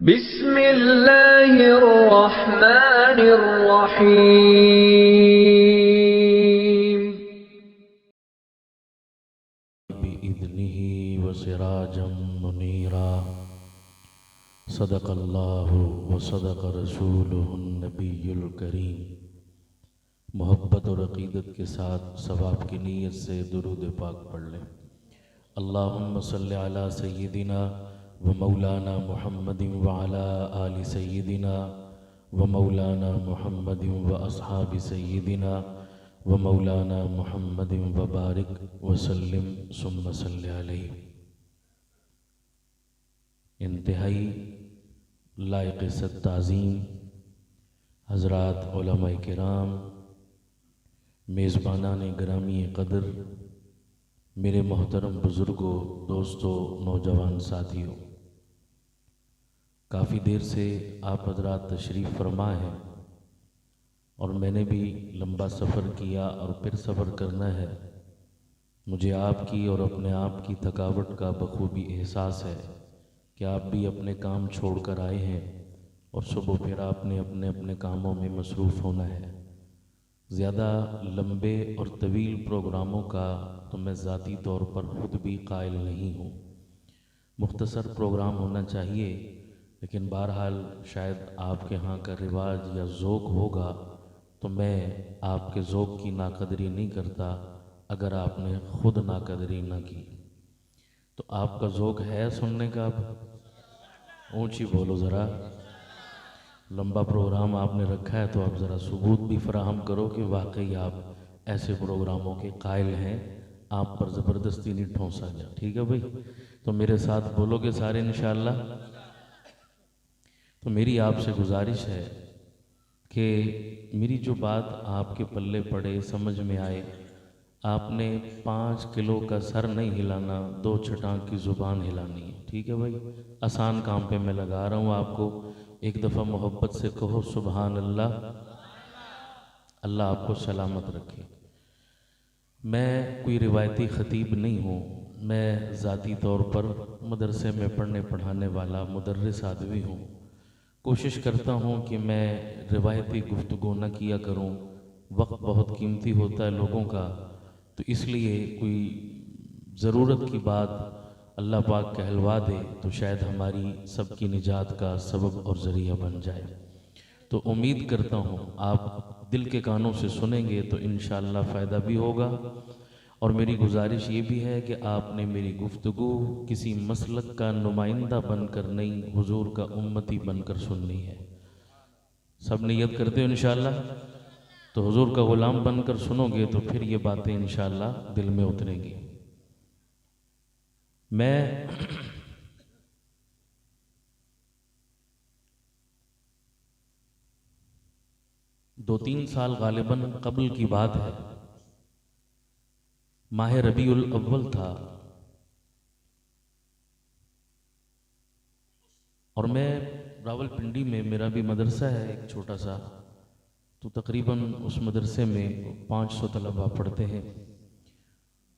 बिस्मिल्लाहिर्रहमानिर्रहीम। बिइज़्निही व सिराजम मुनीरा। सदक़ल्लाहु व सदक़ रसूलुहुन नबियुल करीम। मोहब्बत और अक़ीदत के साथ सवाब की नीयत से दुरूद पाक पढ़ लें। अल्लाहुम्मा सल्लि अला सय्यिदिना व मौलाना मुहम्मदिन व अला आलि सय्यिदिना व मौलाना मुहम्मदिन व अस्हाबि सय्यिदिना व मौलाना मुहम्मदिन व बारिक व सल्लिम सुम्मा सल्लि अलैहि। इंतहाई लायक़ ताज़ीम हज़रात उलमाए किराम, मेज़बानान गिरामी क़दर, मेरे मोहतरम बुज़ुर्गों, दोस्तों, नौजवान साथियों, काफ़ी देर से आप हज़रात तशरीफ़ फरमा हैं और मैंने भी लंबा सफ़र किया और फिर सफ़र करना है। मुझे आपकी और अपने आप की थकावट का बखूबी एहसास है कि आप भी अपने काम छोड़कर आए हैं और सुबह फिर आपने अपने अपने कामों में मसरूफ़ होना है। ज़्यादा लंबे और तवील प्रोग्रामों का तो मैं ज़ाती तौर पर ख़ुद भी कायल नहीं हूँ। मुख्तसर प्रोग्राम होना चाहिए, लेकिन बहरहाल शायद आपके यहाँ का रिवाज या ज़ौक़ होगा तो मैं आपके ज़ौक़ की नाकदरी नहीं करता अगर आपने ख़ुद नाकदरी ना की। तो आपका ज़ौक़ है सुनने का? ऊँची बोलो ज़रा। लंबा प्रोग्राम आपने रखा है तो आप ज़रा सबूत भी फराहम करो कि वाकई आप ऐसे प्रोग्रामों के कायल हैं। आप पर ज़बरदस्ती नहीं ठोंसा गया, ठीक है भाई? तो मेरे साथ बोलोगे सारे इंशाअल्लाह। तो मेरी आपसे गुजारिश है कि मेरी जो बात आपके पल्ले पड़े, समझ में आए, आपने 5 किलो का सर नहीं हिलाना, 2 छटांग की ज़ुबान हिलानी है, ठीक है भाई? आसान काम पे मैं लगा रहा हूँ आपको। एक दफ़ा मोहब्बत से कहो सुबहान अल्लाह। अल्लाह आपको सलामत रखे। मैं कोई रिवायती ख़तीब नहीं हूँ। मैं ज़ाती तौर पर मदरसे में पढ़ने पढ़ाने वाला मुदर्रिस आदमी हूँ। कोशिश करता हूँ कि मैं रिवायती गुफ्तगू न किया करूँ। वक्त बहुत कीमती होता है लोगों का, तो इसलिए कोई ज़रूरत की बात अल्लाह पाक कहलवा दे तो शायद हमारी सबकी निजात का सबब और ज़रिया बन जाए। तो उम्मीद करता हूँ आप दिल के कानों से सुनेंगे तो इंशाअल्लाह फ़ायदा भी होगा। और मेरी गुजारिश ये भी है कि आपने मेरी गुफ्तगू किसी मसलक का नुमाइंदा बनकर नहीं, हुजूर का उम्मती बनकर सुननी है। सब नियत करते हो इंशाअल्लाह? तो हुजूर का ग़ुलाम बनकर सुनोगे तो फिर ये बातें इंशाअल्लाह दिल में उतरेंगी। मैं 2-3 साल गालिबन कबल की बात है, माह रबीउल अव्वल था और मैं रावलपिंडी में, मेरा भी मदरसा है एक छोटा सा, तो तकरीबन उस मदरसे में 500 तलबा पढ़ते हैं।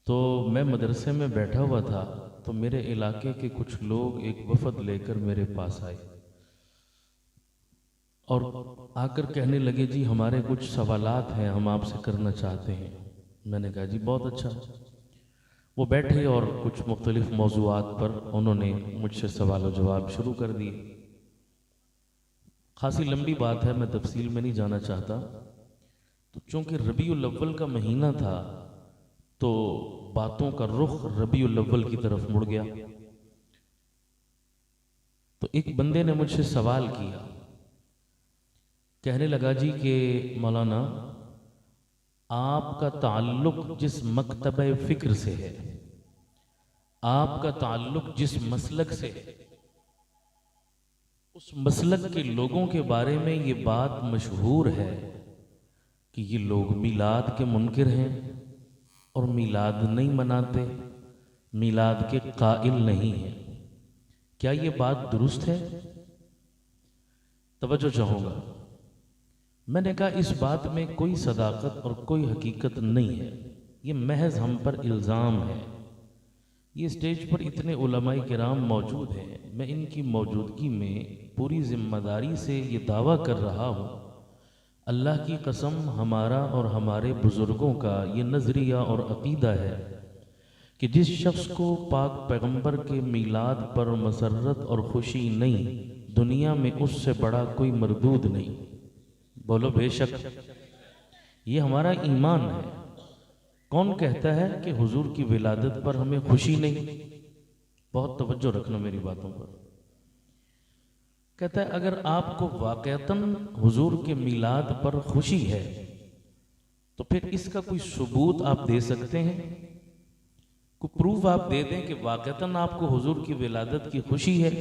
तो मैं मदरसे में बैठा हुआ था तो मेरे इलाके के कुछ लोग एक वफ़द लेकर मेरे पास आए और आकर कहने लगे, जी हमारे कुछ सवालात हैं, हम आपसे करना चाहते हैं। मैंने कहा जी बहुत अच्छा। वो बैठे और कुछ मुख्तलिफ मौज़ूआत पर उन्होंने मुझसे सवाल व जवाब शुरू कर दिए। खासी लंबी बात है, मैं तफसील में नहीं जाना चाहता। तो चूँकि रबीउल अव्वल का महीना था तो बातों का रुख रबीउल अव्वल की तरफ मुड़ गया। तो एक बंदे ने मुझसे सवाल किया, कहने लगा जी कि मौलाना आपका ताल्लुक जिस मकतब फ़िक्र से है, आपका ताल्लुक जिस मसलक से है, उस मसलक के लोगों के बारे में ये बात मशहूर है कि ये लोग मीलाद के मुनकिर हैं और मीलाद नहीं मनाते, मीलाद के काइल नहीं हैं। क्या ये बात दुरुस्त है? तवज्जो चाहूँगा। मैंने कहा इस बात में कोई सदाकत और कोई हकीकत नहीं है, ये महज हम पर इल्ज़ाम है। ये स्टेज पर इतने उलमाए किराम मौजूद हैं, मैं इनकी मौजूदगी में पूरी जिम्मेदारी से ये दावा कर रहा हूँ, अल्लाह की कसम हमारा और हमारे बुज़ुर्गों का ये नज़रिया और अक़ीदा है कि जिस शख्स को पाक पैगंबर के मीलाद पर मसरत और ख़ुशी नहीं, दुनिया में उससे बड़ा कोई मरदूद नहीं। बोलो बेशक। ये हमारा ईमान है। कौन कहता है कि हुजूर की विलादत पर हमें खुशी नहीं? बहुत तवज्जो रखना मेरी बातों पर। कहता है अगर आपको वाक़अतन हुजूर के मीलाद पर खुशी है तो फिर इसका कोई सबूत आप दे सकते हैं? कोई प्रूफ आप दे दें कि वाक़अतन आपको हुजूर की विलादत की खुशी है?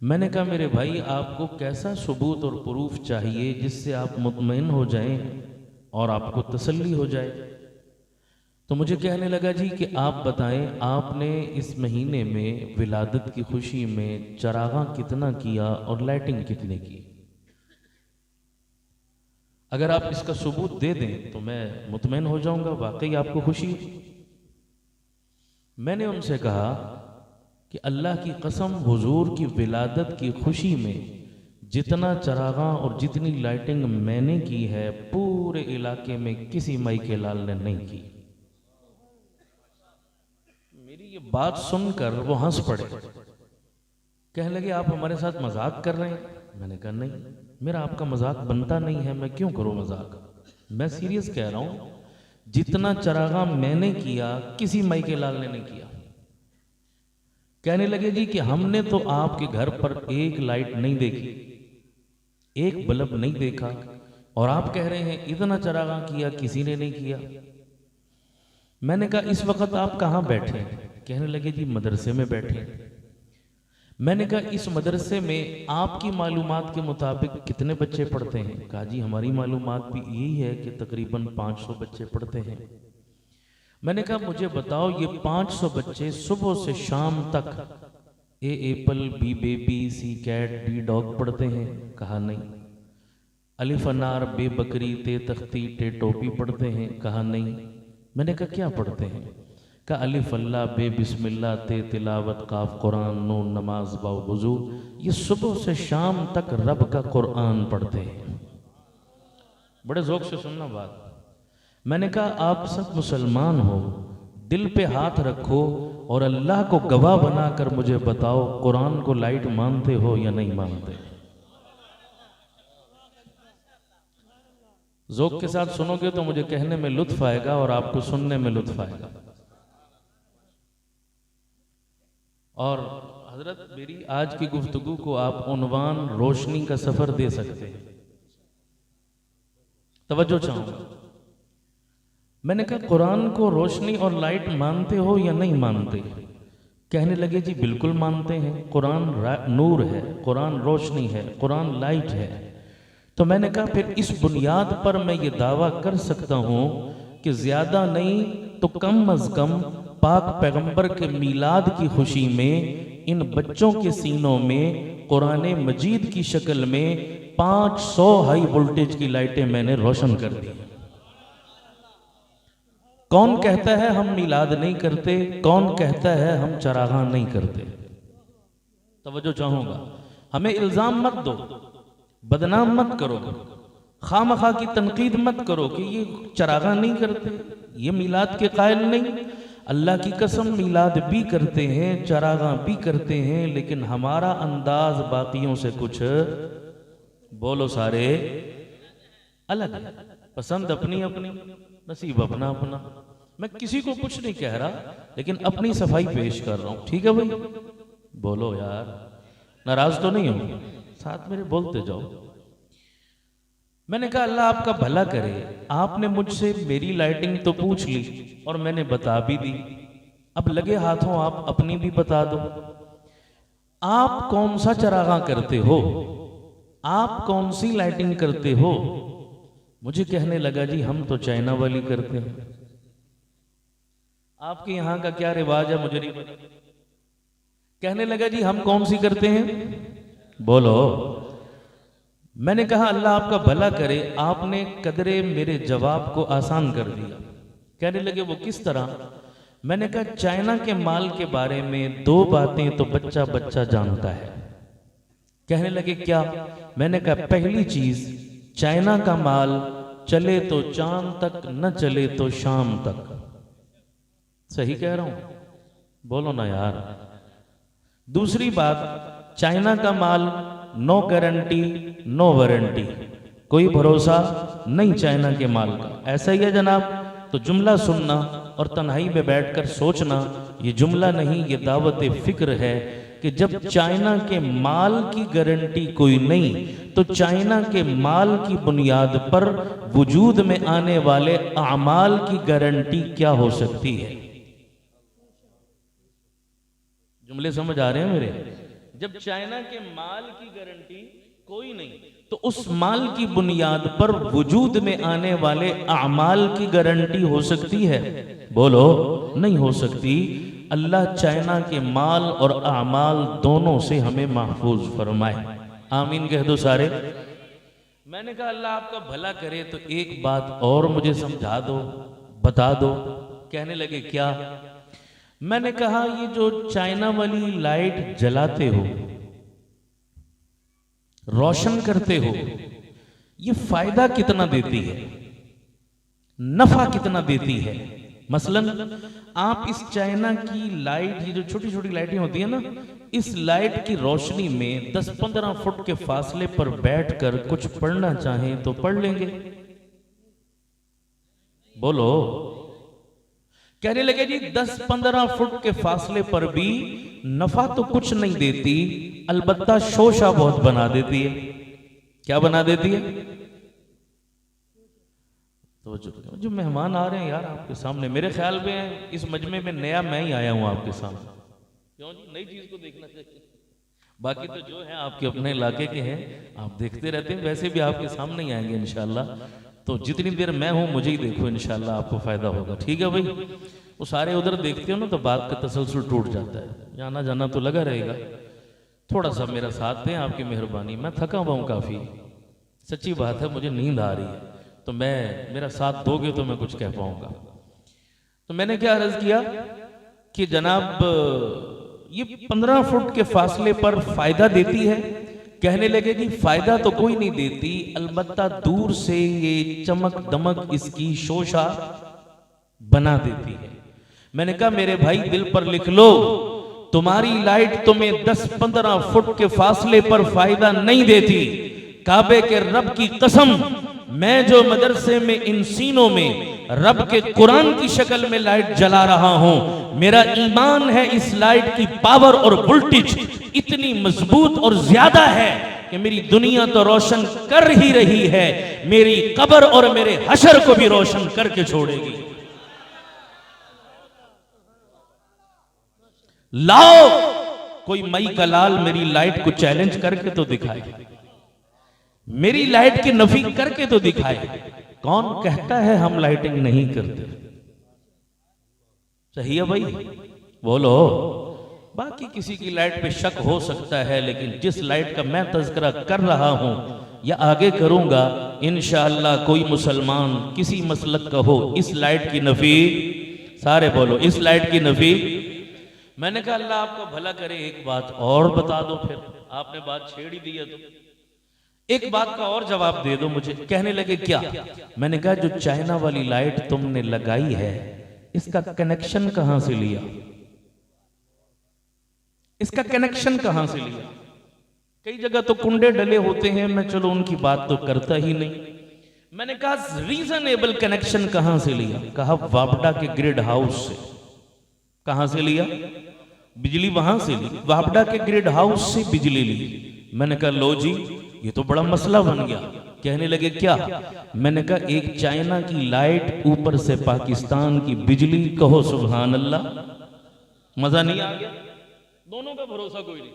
मैंने कहा मेरे भाई, आपको कैसा सबूत और प्रूफ चाहिए जिससे आप मुतमईन हो जाएं और आपको तसल्ली हो जाए? तो मुझे कहने लगा जी कि आप बताएं, आपने इस महीने में विलादत की खुशी में चरागा कितना किया और लाइटिंग कितने की? अगर आप इसका सबूत दे दें तो मैं मुतमईन हो जाऊंगा वाकई आपको खुशी है। मैंने उनसे कहा कि अल्लाह की कसम, हुजूर की विलादत की खुशी में जितना चरागा और जितनी लाइटिंग मैंने की है पूरे इलाके में किसी माई के लाल ने नहीं की। मेरी ये बात सुनकर वो हंस पड़े, कहने लगे आप हमारे साथ मजाक कर रहे हैं। मैंने कहा नहीं, मेरा आपका मजाक बनता नहीं है, मैं क्यों करूं मजाक? मैं सीरियस कह रहा हूं, जितना चरागा मैंने किया किसी माई के लाल ने नहीं किया। कहने लगे जी कि हमने तो आपके घर पर एक लाइट नहीं देखी, एक बल्ब नहीं देखा, और आप कह रहे हैं इतना चरागा किया किसी ने नहीं किया। मैंने कहा इस वक्त आप कहाँ बैठे? कहने लगे जी मदरसे में बैठे। मैंने कहा इस मदरसे में आपकी मालूमात के मुताबिक कितने बच्चे पढ़ते हैं? कहा जी हमारी मालूमात भी यही है कि तकरीबन 500 बच्चे पढ़ते हैं। मैंने कहा मुझे बताओ ये 500 बच्चे सुबह से शाम तक ए एप्पल, बी बेबी, सी कैट, डी डॉग पढ़ते हैं? कहा नहीं। अलिफ अनार, बे बकरी, ते तख्ती, टे टोपी पढ़ते हैं? कहा नहीं। मैंने कहा क्या पढ़ते हैं? कहा अलिफ अल्लाह, बे बिस्मिल्लाह, ते तिलावत, काफ कुरान, नून नमाज, बाव वुजू। ये सुबह से शाम तक रब का कुरान पढ़ते हैं। बड़े ज़ौक़ से सुनना बात। मैंने कहा आप सब मुसलमान हो, दिल पे हाथ रखो और अल्लाह को गवाह बनाकर मुझे बताओ, कुरान को लाइट मानते हो या नहीं मानते? ज़ौक़ के साथ सुनोगे तो मुझे कहने में लुत्फ आएगा और आपको सुनने में लुत्फ आएगा। और हजरत मेरी आज की गुफ्तगू को आप उन्वान रोशनी का सफर दे सकते हैं। तवज्जो चाहूंगा। मैंने कहा कुरान को रोशनी और लाइट मानते हो या नहीं मानते? कहने लगे जी बिल्कुल मानते हैं, कुरान नूर है, कुरान रोशनी है, कुरान लाइट है। तो मैंने कहा फिर इस बुनियाद पर मैं ये दावा कर सकता हूं कि ज्यादा नहीं तो कम अज कम पाक पैगंबर के मीलाद की खुशी में इन बच्चों के सीनों में कुरान मजीद की शक्ल में 500 हाई वोल्टेज की लाइटें मैंने रोशन कर दी। कौन कहता है हम मीलाद नहीं करते? कौन कहता है हम चरागा नहीं करते? तवज्जो चाहूंगा। हमें इल्जाम मत दो, बदनाम मत करो, खामखा की तनकीद मत करो कि ये चरागा नहीं करते, ये मीलाद के कायल नहीं। अल्लाह की कसम मीलाद भी करते हैं, चरागा भी करते हैं, लेकिन हमारा अंदाज बाकियों से कुछ, बोलो सारे, अलग है। पसंद अपनी अपनी, नसीब अपना अपना। मैं किसी को कुछ नहीं कह रहा, लेकिन अपनी सफाई पेश कर रहा हूं। ठीक है भाई? बोलो यार, नाराज तो नहीं हो? साथ मेरे बोलते जाओ। मैंने कहा अल्लाह आपका भला करे, आपने मुझसे मेरी लाइटिंग तो पूछ ली और मैंने बता भी दी, अब लगे हाथों आप अपनी भी बता दो। आप कौन सा चरागा करते हो? आप कौन सी लाइटिंग करते हो? मुझे कहने लगा जी हम तो चाइना वाली करते हैं। आपके यहां का क्या रिवाज है मुझे नहीं पता। कहने लगा जी हम कौन सी करते हैं? बोलो। मैंने कहा अल्लाह आपका भला करे, आपने कदरे मेरे जवाब को आसान कर दिया। कहने लगे वो किस तरह? मैंने कहा चाइना के माल के बारे में 2 बातें तो बच्चा बच्चा जानता है। कहने लगे क्या? मैंने कहा पहली चीज, चाइना का माल चले तो चांद तक, न चले तो शाम तक। सही कह रहा हूं? बोलो ना यार। दूसरी बात, चाइना का माल नो गारंटी नो वारंटी, कोई भरोसा नहीं चाइना के माल का। ऐसा ही है जनाब? तो जुमला सुनना और तन्हाई में बैठकर सोचना, ये जुमला नहीं, ये दावत फिक्र है कि जब चाइना के माल की गारंटी कोई नहीं, तो चाइना के माल की बुनियाद पर वजूद में आने वाले अमाल की गारंटी क्या हो सकती है? जुमले समझ आ रहे हैं मेरे? जब चाइना के माल की गारंटी कोई नहीं, तो उस माल की बुनियाद पर वजूद में आने वाले अमाल की गारंटी हो सकती है? बोलो, नहीं हो सकती। अल्लाह चाइना के माल और अमाल दोनों से हमें महफूज फरमाए। आमीन कह दो सारे। मैंने कहा अल्लाह आपका भला करे, तो एक बात और मुझे समझा दो, बता दो। कहने लगे क्या? मैंने कहा ये जो चाइना वाली लाइट जलाते हो, रोशन करते हो, ये फायदा कितना देती है, नफा कितना देती है? मसलन आप इस चाइना की लाइट, ये जो छोटी छोटी लाइटें होती है ना, इस लाइट की रोशनी में 10-15 फुट के फासले पर बैठकर कुछ पढ़ना चाहें तो पढ़ लेंगे। बोलो। कहने लगे जी 10-15 फुट के फासले पर भी नफा तो कुछ नहीं देती, अलबत्ता शोशा बहुत बना देती है। क्या बना देती है? तो जो मेहमान आ रहे हैं यार आपके सामने, मेरे ख्याल में इस मजमे में नया मैं ही आया हूं आपके सामने। क्यों जी? नई चीज को देखना चाहिए। बाकी तो जो है आपके अपने इलाके के हैं, आप देखते रहते हैं, वैसे भी आपके सामने ही आएंगे इंशाल्लाह। तो जितनी देर मैं हूं मुझे ही देखो, इंशाल्लाह आपको फायदा होगा। ठीक है भाई? वो सारे उधर देखते हो ना तो बात का तसलसल टूट जाता है। आना जाना तो लगा रहेगा। थोड़ा सा मेरा साथ दें, आपकी मेहरबानी। मैं थका हुआ हूं काफी, सच्ची बात है, मुझे नींद आ रही है, तो मेरा साथ दोगे तो मैं कुछ कह पाऊंगा। तो मैंने क्या अर्ज किया कि जनाब ये 15 फुट के फासले पर फायदा देती है। कहने लगे कि फायदा तो कोई नहीं देती, अलबत्ता दूर से ये चमक दमक इसकी शोशा बना देती है। मैंने कहा मेरे भाई दिल पर लिख लो, तुम्हारी लाइट तुम्हें 10-15 फुट के फासले पर फायदा नहीं देती। काबे के रब की कसम, मैं जो मदरसे में इन सीनों में रब के कुरान की शक्ल में लाइट जला रहा हूं, मेरा ईमान है इस लाइट की पावर और वोल्टेज इतनी मजबूत और ज्यादा है कि मेरी दुनिया तो रोशन कर ही रही है, मेरी कब्र और मेरे हशर को भी रोशन करके छोड़ेगी। लाओ कोई मई का लाल मेरी लाइट को चैलेंज करके तो दिखाए, मेरी लाइट की नफी करके तो दिखाए। कौन कहता है हम लाइटिंग नहीं करते? सही है भाई? बोलो। बाकी किसी की लाइट पे शक हो सकता है, लेकिन जिस लाइट का मैं तज़किरा कर रहा हूं या आगे करूंगा, इंशाअल्लाह कोई मुसलमान किसी मसलक का हो, इस लाइट की नफी, सारे बोलो, इस लाइट की नफी। मैंने कहा अल्लाह आपको भला करे, एक बात और बता दो। फिर आपने बात छेड़ ही दी है तो एक बात का और जवाब दे दो मुझे। कहने लगे क्या? मैंने कहा जो चाइना वाली लाइट तुमने लगाई है, इसका कनेक्शन कहां से लिया? इसका कनेक्शन कहां से लिया? कई जगह तो कुंडे डले होते हैं, मैं चलो उनकी बात तो करता ही नहीं। मैंने कहा रीजनेबल कनेक्शन कहां से लिया? कहा वापडा के ग्रिड हाउस से। कहां से लिया? बिजली वहां से ली, वापडा के ग्रिड हाउस से बिजली ली। मैंने कहा लो जी, ये तो बड़ा मसला बन गया। कहने लगे क्या? मैंने कहा एक चाइना की लाइट, ऊपर से पाकिस्तान की बिजली, कहो सुभान अल्लाह। मजा नहीं आ गया? दोनों का भरोसा कोई नहीं।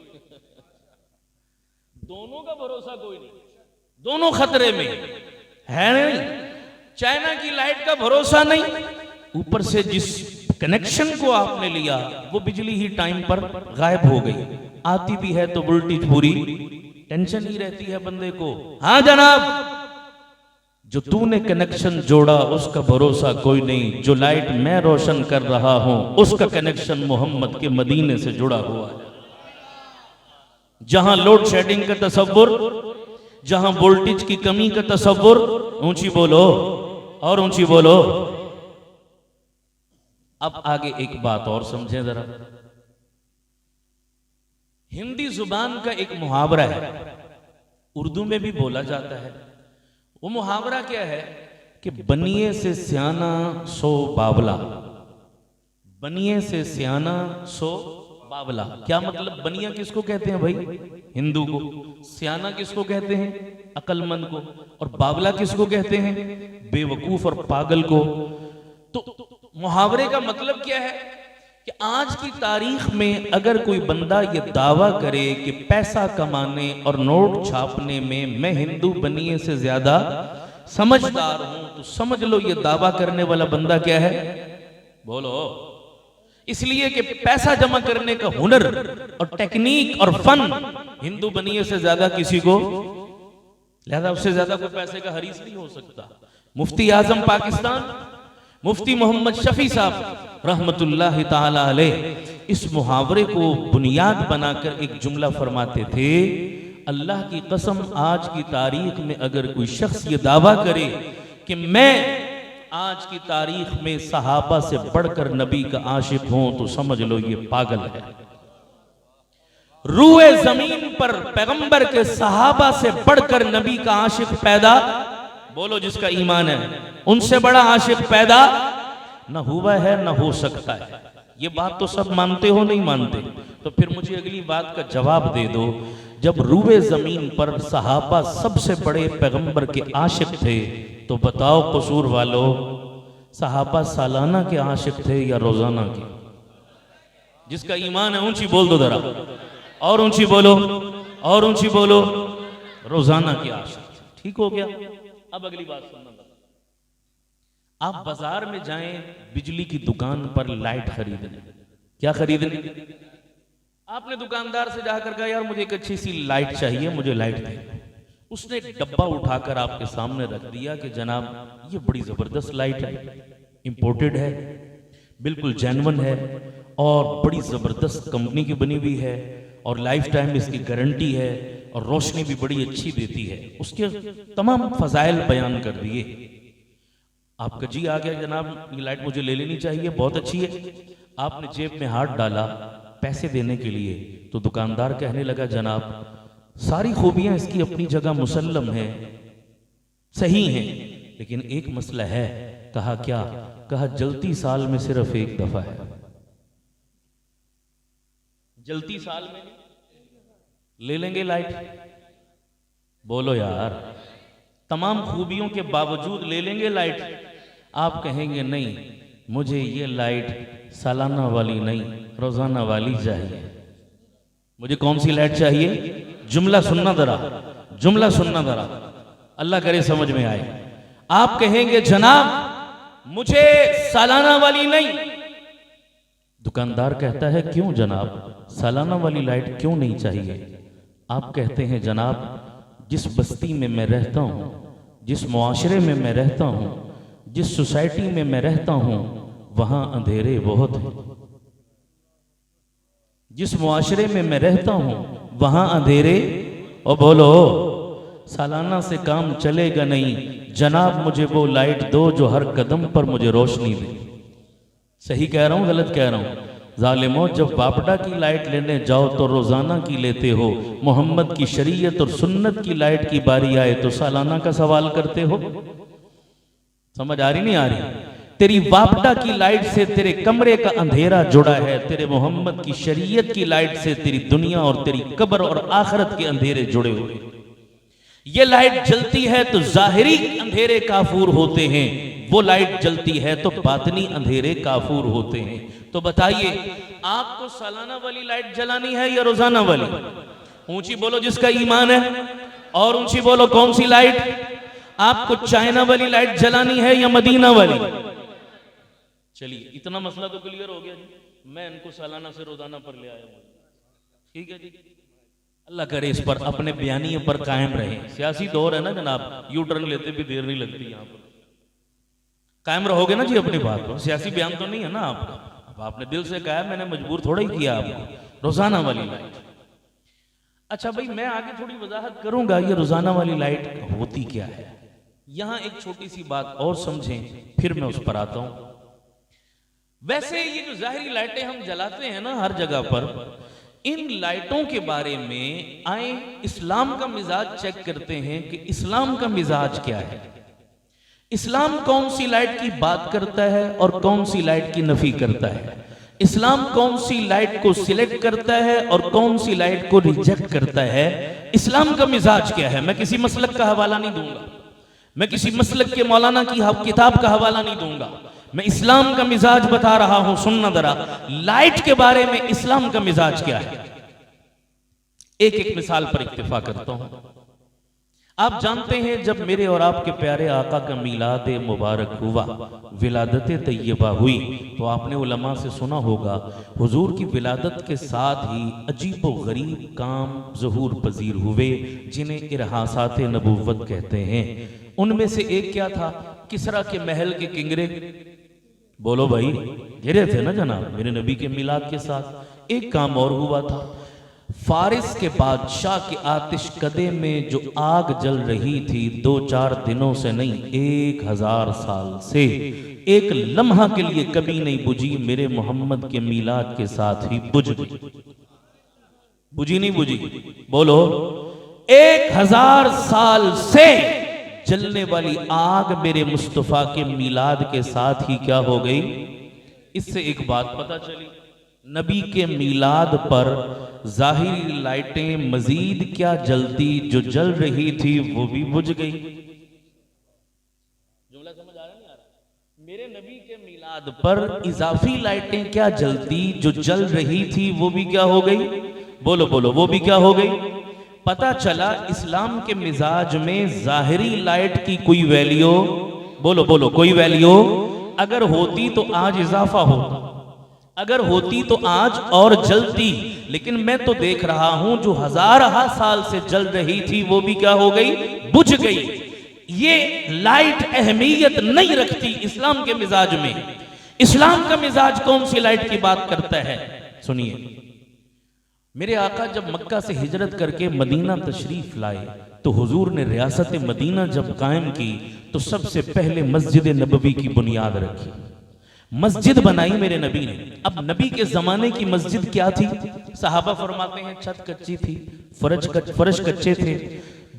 दोनों का भरोसा कोई नहीं, दोनों खतरे में है। नहीं, चाइना की लाइट का भरोसा नहीं, ऊपर से जिस कनेक्शन को आपने लिया वो बिजली ही टाइम पर गायब हो गई। आती भी है तो वोल्टेज पूरी, टेंशन ही रहती है बंदे को। हाँ जनाब, जो तूने कनेक्शन जोड़ा उसका भरोसा कोई नहीं। जो लाइट मैं रोशन कर रहा हूं उसका कनेक्शन मोहम्मद के मदीने से जुड़ा हुआ है। जहां लोड शेडिंग का तसव्वुर, जहां वोल्टेज की कमी का तसव्वुर, ऊंची बोलो और ऊंची बोलो। अब आगे एक बात और समझें जरा। हिंदी जुबान का एक मुहावरा है, उर्दू में भी बोला जाता है। वो मुहावरा क्या है कि बनिए से सियाना सो बावला, बनिए से सियाना सो बावला। क्या मतलब? बनिया किसको कहते हैं भाई? हिंदू को। सियाना किसको कहते हैं? अक्लमंद को। और बावला किसको कहते हैं? बेवकूफ और पागल को। तो मुहावरे का मतलब क्या है कि आज की तारीख में अगर कोई बंदा ये दावा करे कि पैसा कमाने और नोट छापने में मैं हिंदू बनिए से ज्यादा समझदार हूं, तो समझ लो ये दावा करने वाला बंदा क्या है? बोलो। इसलिए कि पैसा जमा करने का हुनर और टेक्निक और फन हिंदू बनिए से ज्यादा किसी को, लिहाजा उससे ज्यादा कोई पैसे का हरीस नहीं हो सकता। मुफ्ती आजम पाकिस्तान मुफ्ती मोहम्मद शफी साहब रहमतुल्लाह ताला अलैह इस मुहावरे को बुनियाद बनाकर एक जुमला फरमाते थे, अल्लाह की कसम आज की तारीख में अगर कोई शख्स ये दावा करे कि मैं आज की तारीख में सहाबा से बढ़कर नबी का आशिक हूं, तो समझ लो ये पागल है। रूए जमीन पर पैगंबर के सहाबा से बढ़कर नबी का आशिक पैदा, बोलो जिसका ईमान है, उनसे बड़ा आशिक पैदा न हुआ है न हो सकता है। ये बात तो सब मानते हो, नहीं मानते? तो फिर मुझे अगली बात का जवाब दे दो, जब रूए जमीन पर सहाबा सबसे बड़े पैगंबर के आशिक थे, तो बताओ कसूर वालों, सहाबा सालाना के आशिक थे या रोजाना के? जिसका ईमान है ऊंची बोल दो जरा, और ऊंची बोलो और ऊंची बोलो। रोजाना के आशिक थे। ठीक हो गया। अब अगली बात सुनना। आप बाजार में जाएं, बिजली की दुकान पर लाइट खरीदने। क्या खरीदने? आपने दुकानदार से जाकर कहा यार मुझे एक अच्छी सी लाइट चाहिए, मुझे लाइट दे। उसने एक डब्बा उठाकर आपके सामने रख दिया कि जनाब ये बड़ी जबरदस्त लाइट है, इंपोर्टेड है, बिल्कुल जेन्युइन है और बड़ी जबरदस्त कंपनी की बनी हुई है और लाइफ टाइम इसकी गारंटी है और रोशनी भी बड़ी अच्छी देती है। उसके तमाम फजाइल बयान कर दिए। आपका जी आ गया जनाब ये लाइट मुझे ले लेनी चाहिए, बहुत अच्छी है। आपने जेब में हाथ डाला पैसे देने के लिए, तो दुकानदार कहने लगा जनाब सारी खूबियां इसकी अपनी जगह मुसल्लम है, सही हैं, लेकिन एक मसला है। कहा क्या? कहा जलती साल में सिर्फ एक दफा है। जलती साल में ले लेंगे लाइट? बोलो यार, तमाम खूबियों के बावजूद ले लेंगे लाइट? आप कहेंगे नहीं मुझे ये लाइट सालाना वाली नहीं रोजाना वाली चाहिए। मुझे कौन सी लाइट चाहिए? जुमला सुनना जरा, जुमला सुनना जरा, अल्लाह करे समझ में आए। आप कहेंगे जनाब मुझे सालाना वाली नहीं। दुकानदार कहता है क्यों जनाब, सालाना वाली लाइट क्यों नहीं चाहिए? आप कहते हैं जनाब जिस बस्ती में मैं रहता हूं, जिस मुआशरे में मैं रहता हूं, जिस सोसाइटी में मैं रहता हूं, वहां अंधेरे बहुत हैं। जिस मुआशरे में मैं रहता हूं वहां अंधेरे, और बोलो सालाना से काम चलेगा नहीं जनाब, मुझे वो लाइट दो जो हर कदम पर मुझे रोशनी दे। सही कह रहा हूं गलत कह रहा हूं? जालिमों, जब बापडा की लाइट लेने जाओ तो रोजाना की लेते हो, मोहम्मद की शरीयत और सुन्नत की लाइट की बारी आए तो सालाना का सवाल करते हो। समझ आ रही नहीं आ रही? तेरी वापडा की लाइट से तेरे कमरे का अंधेरा जुड़ा है, तेरे मोहम्मद की शरीयत की लाइट से तेरी दुनिया और तेरी कब्र और आखिरत के अंधेरे जुड़े हुए। ये लाइट जलती है तो जाहिरी अंधेरे काफूर होते हैं, वो लाइट जलती है तो बातनी अंधेरे काफूर होते हैं। तो बताइए आपको सालाना वाली लाइट जलानी है या रोजाना वाली? ऊंची बोलो जिसका ईमान है, और ऊंची बोलो कौन सी लाइट? आपको चाइना वाली लाइट जलानी है या मदीना वाली? चलिए इतना मसला तो क्लियर हो गया जी। मैं इनको सालाना से रोजाना पर ले आया हूं। ठीक है जी, अल्लाह करे इस पर अपने बयानियों पर कायम रहे। सियासी दौर है ना जनाब, यू टर्न लेते भी देर नहीं लगती। यहां पर कायम रहोगे ना जी अपनी बात पर। सियासी बयान तो नहीं है ना आपका, अब आपने दिल से कहा, मैंने मजबूर थोड़ा ही किया आपको। रोजाना वाली लाइट अच्छा भाई, मैं आगे थोड़ी वजाहत करूंगा ये रोजाना वाली लाइट होती क्या है। यहां एक छोटी सी बात और समझें, फिर मैं उस पर आता हूं। वैसे ये जो जाहिरी लाइटें हम जलाते हैं ना हर जगह पर, इन लाइटों के बारे में आए इस्लाम का मिजाज चेक करते हैं कि इस्लाम का मिजाज क्या है। इस्लाम कौन सी लाइट की बात करता है और कौन सी लाइट की नफी करता है। इस्लाम कौन सी लाइट को सिलेक्ट करता है और कौन सी लाइट को रिजेक्ट करता है। इस्लाम का मिजाज क्या है। मैं किसी मसलक का हवाला नहीं दूंगा, मैं किसी मसलक के मौलाना की किताब का हवाला नहीं दूंगा, मैं इस्लाम का मिजाज बता रहा हूं। सुनना जरा, लाइट के बारे में इस्लाम का मिजाज क्या है। एक एक मिसाल पर इक्तिफा करता हूं। आप जानते हैं जब मेरे और आपके प्यारे आका का मीलाद मुबारक हुआ, विलादत तैयबा हुई, तो आपने उलमा से सुना होगा हुजूर की विलादत के साथ ही अजीब व गरीब काम ज़हूर पजीर हुए, जिन्हें इरहासात नबुव्वत कहते हैं। उनमें से एक क्या था, किसरा के महल के किंगरे, बोलो भाई, गिरे थे ना जनाब मेरे नबी के मिलाद के साथ। एक काम और हुआ था, फारिस के बादशाह के आतिश कदे में जो आग जल रही थी 2-4 दिनों से नहीं, 1000 साल से, एक लम्हा के लिए कभी नहीं बुझी, मेरे मोहम्मद के मिलाद के साथ ही बुझ गई। बुझी नहीं बुझी, बोलो। 1000 साल से जलने वाली आग मेरे मुस्तफा के मिलाद के साथ ही क्या हो गई। इससे एक बात पता चली, नबी के मिलाद पर जाहिरी लाइटें मजीद क्या जलती, जो जल रही थी वो भी बुझ गई। जुमला समझ आ रहा नहीं आ रहा। मेरे नबी के मिलाद पर इजाफी लाइटें क्या जलती, जो जल रही थी वो भी क्या हो गई। बोलो बोलो, वो भी क्या हो गई। पता चला इस्लाम के मिजाज में जाहिरी लाइट की कोई वैल्यू, बोलो बोलो, कोई वैल्यू अगर होती तो आज इजाफा होता, अगर होती तो आज और जलती। लेकिन मैं तो देख रहा हूं जो 1000 साल से जल रही थी वो भी क्या हो गई, बुझ गई। ये लाइट अहमियत नहीं रखती इस्लाम के मिजाज में। इस्लाम का मिजाज कौन सी लाइट की बात करता है, सुनिए। मेरे आका जब मक्का से हिजरत करके मदीना तशरीफ लाए तो हुजूर ने रियासत मदीना जब कायम की तो सबसे पहले मस्जिद नबवी की बुनियाद रखी, मस्जिद बनाई मेरे नबी ने। अब नबी के जमाने की मस्जिद क्या थी, सहाबा फरमाते हैं छत कच्ची थी, फर्श कच्चे थे,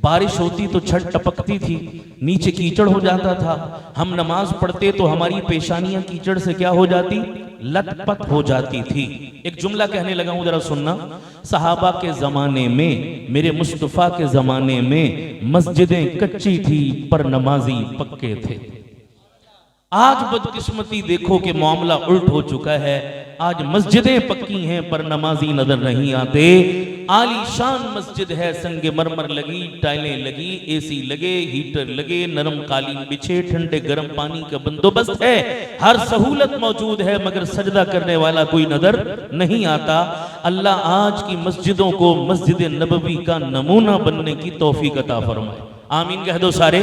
बारिश होती तो छत टपकती थी, नीचे कीचड़ हो जाता था। हम नमाज पढ़ते तो हमारी पेशानियां कीचड़ से क्या हो जाती, लथपथ हो जाती थी। एक जुमला कहने लगा हूं, जरा सुनना। सहाबा के जमाने में, मेरे मुस्तफा के जमाने में मस्जिदें कच्ची थी पर नमाजी पक्के थे। आज बदकिस्मती देखो कि मामला उल्ट हो चुका है। आज मस्जिदें पक्की हैं पर नमाजी नजर नहीं आते। आलीशान मस्जिद है, संगे मरमर लगी, टाइलें लगी, एसी लगे, हीटर लगे, नरम कालीन बिछे, ठंडे गर्म पानी का बंदोबस्त है, हर सहूलत मौजूद है, मगर सजदा करने वाला कोई नजर नहीं आता। अल्लाह आज की मस्जिदों को मस्जिद नबवी का नमूना बनने की तौफीक अता फरमाए, आमीन कह दो सारे।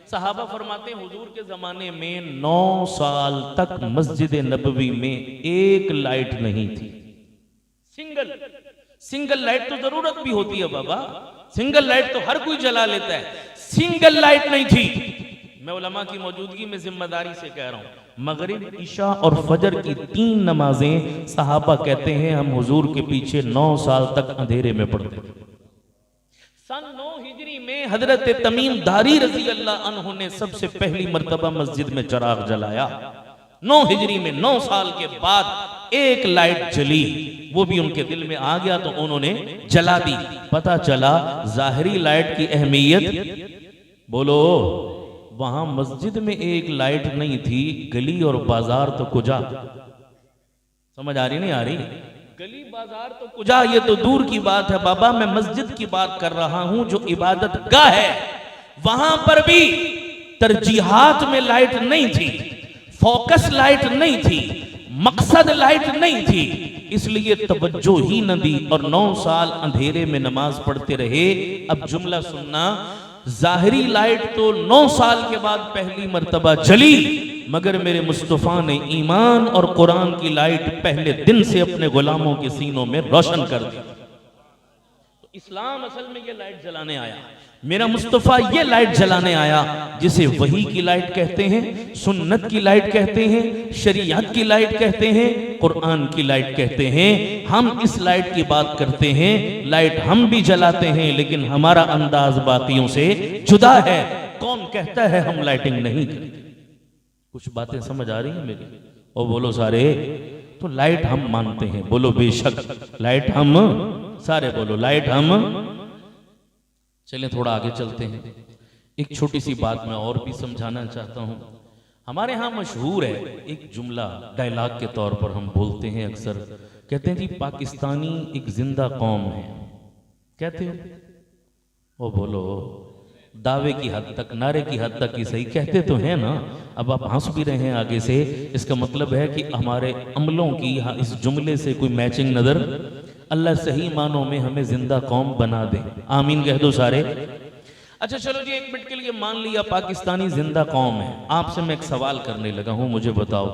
सहाबा फरमाते हैं हुजूर के जमाने में 9 साल तक मस्जिद नबवी में एक लाइट नहीं थी। सिंगल लाइट तो जरूरत भी होती है बाबा, सिंगल लाइट तो हर कोई जला लेता है, सिंगल लाइट नहीं थी। मैं उलमा की मौजूदगी में जिम्मेदारी से कह रहा हूं, मगरिब, इशा और फजर की 3 नमाजें सहाबा कहते हैं हम हुजूर के पीछे 9 साल तक अंधेरे में पढ़ते थे। सन 9 हिजरी में हजरत तमीम दारी रजी अल्लाह अन्हु ने सबसे पहली मर्तबा मस्जिद में चिराग जलाया। 9 हिजरी में 9 साल के बाद एक लाइट जली, वो भी उनके दिल में आ गया तो उन्होंने जला दी। पता चला जाहिरी लाइट की अहमियत, बोलो। वहां मस्जिद में एक लाइट नहीं थी, गली और बाजार तो कुजा, समझ आ रही नहीं आ रही, गली बाजार तो कुजा, ये तो दूर की बात है बाबा। मैं मस्जिद की बात कर रहा हूं जो इबादत गाह है, वहां पर भी तरजीहात में लाइट नहीं थी, फोकस लाइट नहीं थी, मकसद लाइट नहीं थी, इसलिए तवज्जो ही न दी और 9 साल अंधेरे में नमाज पढ़ते रहे। अब जुमला सुनना, जाहिरी लाइट तो 9 साल के बाद पहली मर्तबा जली, मगर मेरे मुस्तफा ने ईमान और कुरान की लाइट पहले दिन से अपने गुलामों के सीनों में रोशन कर दी। तो इस्लाम असल में ये लाइट जलाने आया, मेरा मुस्तफ़ा ये लाइट जलाने आया, जिसे वही की लाइट कहते हैं, सुन्नत की लाइट कहते हैं, शरीयत की लाइट कहते हैं, कुरान की लाइट कहते हैं। हम इस लाइट की बात करते हैं, लाइट हम भी जलाते हैं, लेकिन हमारा अंदाज बाकियों से जुदा है। कौन कहता है हम लाइटिंग नहीं करते? कुछ बातें समझ आ रही हैं मेरी? और बोलो सारे, तो लाइट हम मानते हैं, बोलो बेशक लाइट हम, सारे बोलो लाइट हम। चलें थोड़ा आगे चलते हैं। एक छोटी सी बात मैं और भी समझाना चाहता हूं। हमारे यहाँ मशहूर है एक जुमला, डायलॉग के तौर पर हम बोलते हैं अक्सर, कहते हैं जी पाकिस्तानी एक जिंदा कौम है। कहते हो? ओ बोलो, दावे की हद तक, नारे की हद तक ही सही, कहते तो हैं ना। अब आप हंस भी रहे हैं आगे से, इसका मतलब है कि हमारे अमलों की इस जुमले से कोई मैचिंग नजर, अल्लाह सही मानों में हमें जिंदा कौम बना दे, आमीन कह दो सारे। अच्छा चलो जी, एक मिनट के लिए मान लिया पाकिस्तानी जिंदा कौम है। आपसे मैं एक सवाल करने लगा हूं, मुझे बताओ,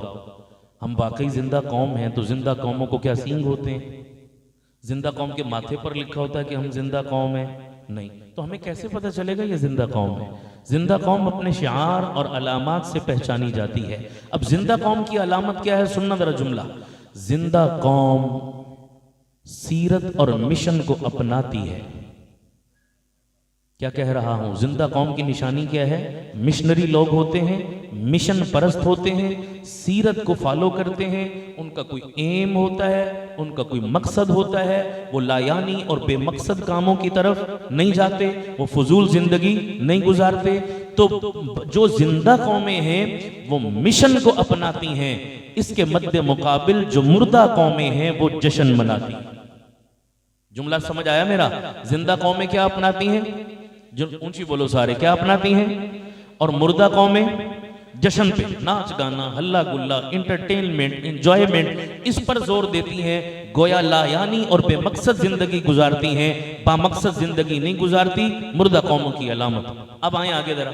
हम वाकई जिंदा कौम हैं तो जिंदा कौमों को क्या सींग होते हैं? जिंदा कौम के माथे पर लिखा होता है कि हम जिंदा कौम है? नहीं। तो हमें कैसे पता चलेगा ये जिंदा कौम है? जिंदा कौम अपने शिआर और अलामत से पहचानी जाती है। अब जिंदा कौम की अलामत क्या है? सुनना जरा जुमला। जिंदा कौम सीरत और मिशन को अपनाती है। क्या कह रहा हूं? जिंदा कौम की निशानी क्या है? मिशनरी लोग होते हैं, मिशन परस्त होते हैं, सीरत को फॉलो करते हैं, उनका कोई एम होता है, उनका कोई मकसद होता है, वो लायानी और बेमकसद कामों की तरफ नहीं जाते, वो फजूल जिंदगी नहीं गुजारते। तो जो जिंदा कौमें हैं वो मिशन को अपनाती हैं, इसके मद्दे मुकाबिल जो मुर्दा कौमें हैं वो जश्न मनाती हैं। जुमला समझ आया मेरा? जिंदा कौमें क्या अपनाती हैं? जो ऊंची बोलो सारे, क्या अपनाती हैं? और मुर्दा कौमें जश्न पे, नाच गाना, हल्ला गुल्ला, इंटरटेनमेंट, इंजॉयमेंट, इस पर जोर देती हैं। गोया लायानी और बेमकसद जिंदगी गुजारती हैं, बामकसद जिंदगी नहीं गुजारती। मुर्दा कौमों की अलामत। अब आए आगे जरा।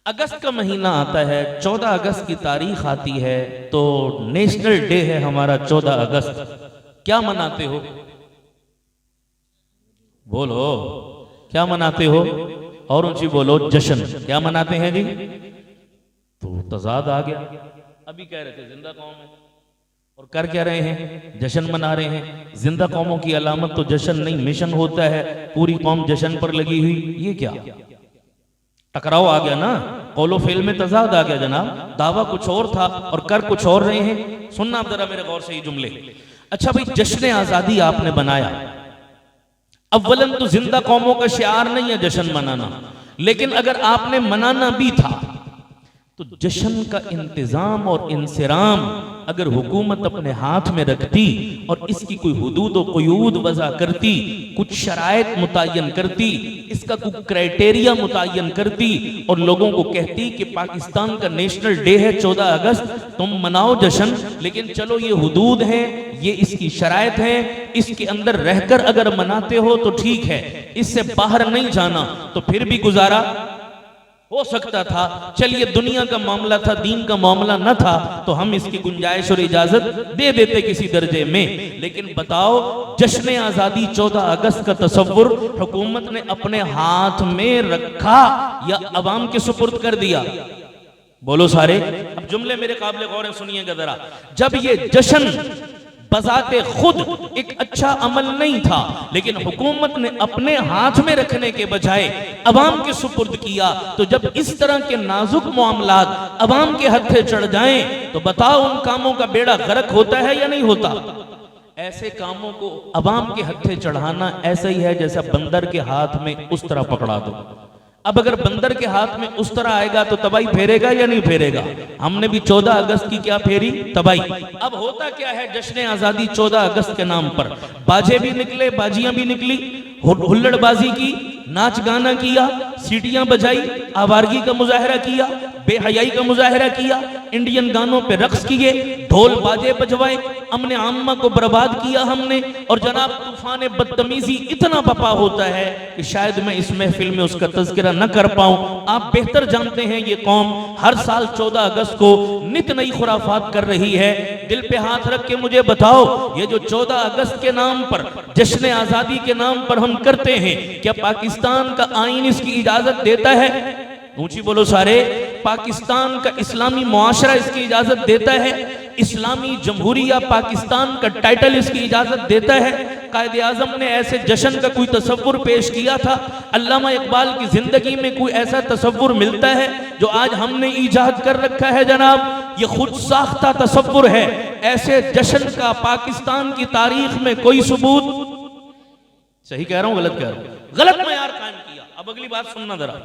अगस्त का महीना आता है, 14 अगस्त की तारीख आती है, तो नेशनल डे है हमारा 14 अगस्त। क्या मनाते हो? बोलो, क्या मनाते हो? और ऊंची बोलो, जश्न। क्या मनाते हैं जी? तो तजाद आ गया। अभी कह रहे थे जिंदा कौम है, और कर क्या रहे हैं? जश्न मना रहे हैं। जिंदा कौमों की अलामत तो जश्न नहीं, मिशन होता है। पूरी कौम जश्न पर लगी हुई, ये क्या टकराव आ गया ना? कौलो फेल में तजाद आ गया जनाब। दावा कुछ और था और कर कुछ और रहे हैं। सुनना आप जरा मेरे गौर से ये जुमले। अच्छा भाई, जश्न आजादी आपने बनाया, अव्वलन तो जिंदा कौमों का शिआर नहीं है जश्न मनाना, लेकिन अगर आपने मनाना भी था तो जश्न का इंतजाम और इंसिराम अगर हुकूमत अपने हाथ में रखती और इसकी कोई हुदूद और क़ुयूद वज़ा करती, कुछ शराइत मुतय्यन करती, इसका कुछ क्राइटेरिया मुतय्यन करती और लोगों को कहती कि पाकिस्तान का नेशनल डे है 14 अगस्त, तुम मनाओ जश्न, लेकिन चलो ये हुदूद है, ये इसकी शराइत है, इसके अंदर रहकर अगर मनाते हो तो ठीक है, इससे बाहर नहीं जाना, तो फिर भी गुजारा हो सकता था। चलिए दुनिया का मामला था, दीन का मामला न था, तो हम इसकी गुंजाइश और इजाजत दे देते किसी दर्जे में। लेकिन बताओ, जश्न आजादी 14 अगस्त का तसव्वुर हुकूमत ने अपने हाथ में रखा या अवाम के सुपुर्द कर दिया? बोलो सारे। अब जुमले मेरे काबिल गौर है, सुनिएगा जरा। जब ये जश्न बजाते खुद एक अच्छा अमल नहीं था, लेकिन हुकूमत ने अपने हाथ में रखने के बजाय अवाम के सुपुर्द किया, तो जब इस तरह के नाजुक मामलात अवाम के हत्थे चढ़ जाएं, तो बताओ उन कामों का बेड़ा गर्क होता है या नहीं होता? ऐसे कामों को अवाम के हत्थे चढ़ाना ऐसा ही है जैसा बंदर के हाथ में उस तरह पकड़ा दो। अब अगर बंदर के हाथ में उस तरह आएगा तो तबाही फेरेगा या नहीं फेरेगा? हमने भी 14 अगस्त की क्या फेरी? तबाही। अब होता क्या है, जश्न आजादी 14 अगस्त के नाम पर बाजे भी निकले, बाजियां भी निकली, हुल्लड़बाजी की, नाच गाना किया, सीटियां बजाई, आवारगी का मुजाहरा किया, बेहयाई का मुजाहरा किया, इंडियन गानों पे रक्स किए, ढोल बाजे बजवाए, अमने आम्मा को बर्बाद किया हमने। और जनाब तूफान बदतमीजी इतना बपा होता है कि शायद मैं इस महफिल में उसका तज़किरा न कर पाऊं। आप बेहतर जानते हैं ये कौम हर साल 14 अगस्त को नित नई खुराफात कर रही है। दिल पे हाथ रख के मुझे बताओ, ये जो 14 अगस्त के नाम पर, जश्न आजादी के नाम पर हम करते हैं, क्या पाकिस्तान का आईन इसकी इजाजत देता है? ऊंची बोलो सारे। पाकिस्तान का इस्लामी मुआशरा इसकी इजाजत देता है? इस्लामी जमहूरिया पाकिस्तान का टाइटल इसकी इजाजत देता है? कायदे आजम ने ऐसे जश्न का कोई तसव्वुर पेश किया था? अल्लामा इकबाल की जिंदगी में कोई ऐसा तसव्वुर मिलता है जो आज हमने ईजाद कर रखा है? जनाब ये खुद साख्ता तसव्वुर है। ऐसे जश्न का पाकिस्तान की तारीख में कोई सबूत, सही कह रहा हूं गलत कह रहा हूं? गलत मयार कायम किया। अब अगली बात सुनना जरा,